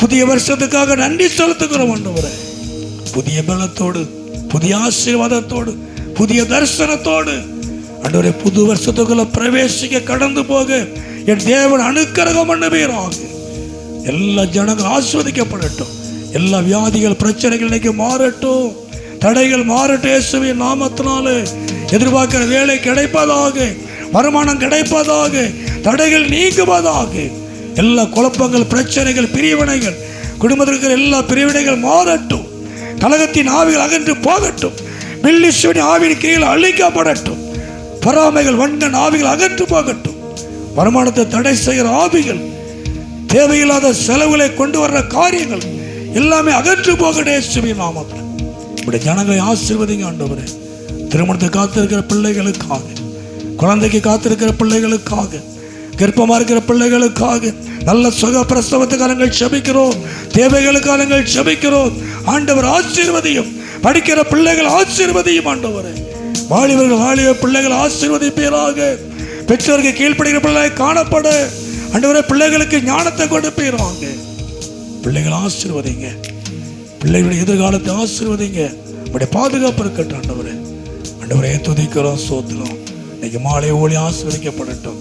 புதிய வருஷத்துக்காக நன்றி செலுத்துகிறோம் ஆண்டவரே. புதிய பலத்தோடு, புதிய ஆசீர்வாதத்தோடு, புதிய தரிசனத்தோடு ஆண்டவரே புது வருஷத்துக்குள்ள பிரவேசிக்க கடந்து போக என் தேவன் அனுக்கிரகம் பண்ணுவீராக. எல்லா ஜனங்கள் ஆஸ்வதிக்கப்படட்டும். எல்லா வியாதிகள் பிரச்சனைகள் இன்னைக்கு மாறட்டும். தடைகள் மாறட்டும். இயேசுவின் நாமத்தினாலே எதிர்பார்க்கிற வேலை கிடைப்பதாக, வருமானம் கிடைப்பதாக, தடைகள் நீங்குவதாக. எல்லா குழப்பங்கள், பிரச்சனைகள், பிரிவினைகள், குடும்பத்தில் இருக்கிற எல்லா பிரிவினைகள் மாறட்டும். கலகத்தின் ஆவிகள் அகன்று போகட்டும். பில்லிஸ்வனி ஆவியின் கீழ் அழிக்கப்படட்டும். பொறாமைகள், வண்ணன் ஆவிகள் அகன்று போகட்டும். வருமானத்தை தடை செய்கிற ஆவிகள், தேவையில்லாத செலவுகளை கொண்டு வர்ற காரியங்கள் எல்லாமே அகன்று போகட்டும். இயேசுவின் நாமத்தில் இப்படி ஜனங்களை ஆசீர்வதிங்க ஆண்டவரே. திருமணத்தை காத்திருக்கிற பிள்ளைகளுக்காக, குழந்தைக்கு காத்திருக்கிற பிள்ளைகளுக்காக, கர்ப்பமா இருக்கிற பிள்ளைகளுக்காக, நல்ல சுக பிரசவத்துக்காக நாங்கள் ஜெபிக்கிறோம். தேவைகளுக்காக நாங்கள் ஜெபிக்கிறோம். ஆண்டவர் ஆசீர்வதியும். படிக்கிற பிள்ளைகள் ஆசீர்வதியும் ஆண்டவரே. வாலிபர்கள், வாலிப பிள்ளைகள் ஆசீர்வதிப்பீராக. பெற்றோருக்கு கீழ்ப்படுகிற பிள்ளைகளை காணப்பட ஆண்டவரே பிள்ளைகளுக்கு ஞானத்தை கொடுப்பீராக. பிள்ளைகள் ஆசீர்வதிங்க. பிள்ளைகளுடைய எதிர்காலத்தை ஆசீர்வதிங்க. உடைய பாதுகாப்பு இருக்கட்டும் ஆண்டவரே. ஆண்டவரே, துதிக்கிறோம், சோத்திரம். இன்னைக்கு மாலை ஒளி ஆசீர்வதிக்கப்படட்டும்,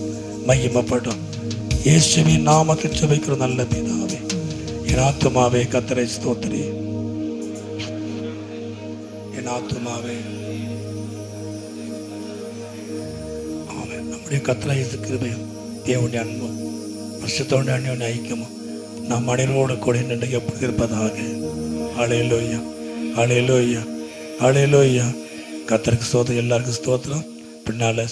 மகிமைப்படட்டும். இயேசுவின் நாமத்தில் ஜெபிக்கிறோம் நல்ல பிதாவே. என் ஆத்துமாவே கர்த்தரை ஸ்தோத்திரி. என் ஆத்துமாவே ஆமென். நம்முடைய கர்த்தராகிய இயேசு கிருபையும் தேவனுடைய அன்பும் பரிசுத்தமுடைய அன்யோன்ய ஐக்கியமும் நம் அனைவரோடு கூட நின்று எப்படி இருப்பதாக. ஹல்லேலூயா, ஹல்லேலூயா, ஹல்லேலூயா. கர்த்தருக்கு ஸ்தோத்திரம். எல்லாருக்கும் ஸ்தோத்திரம். பின்னால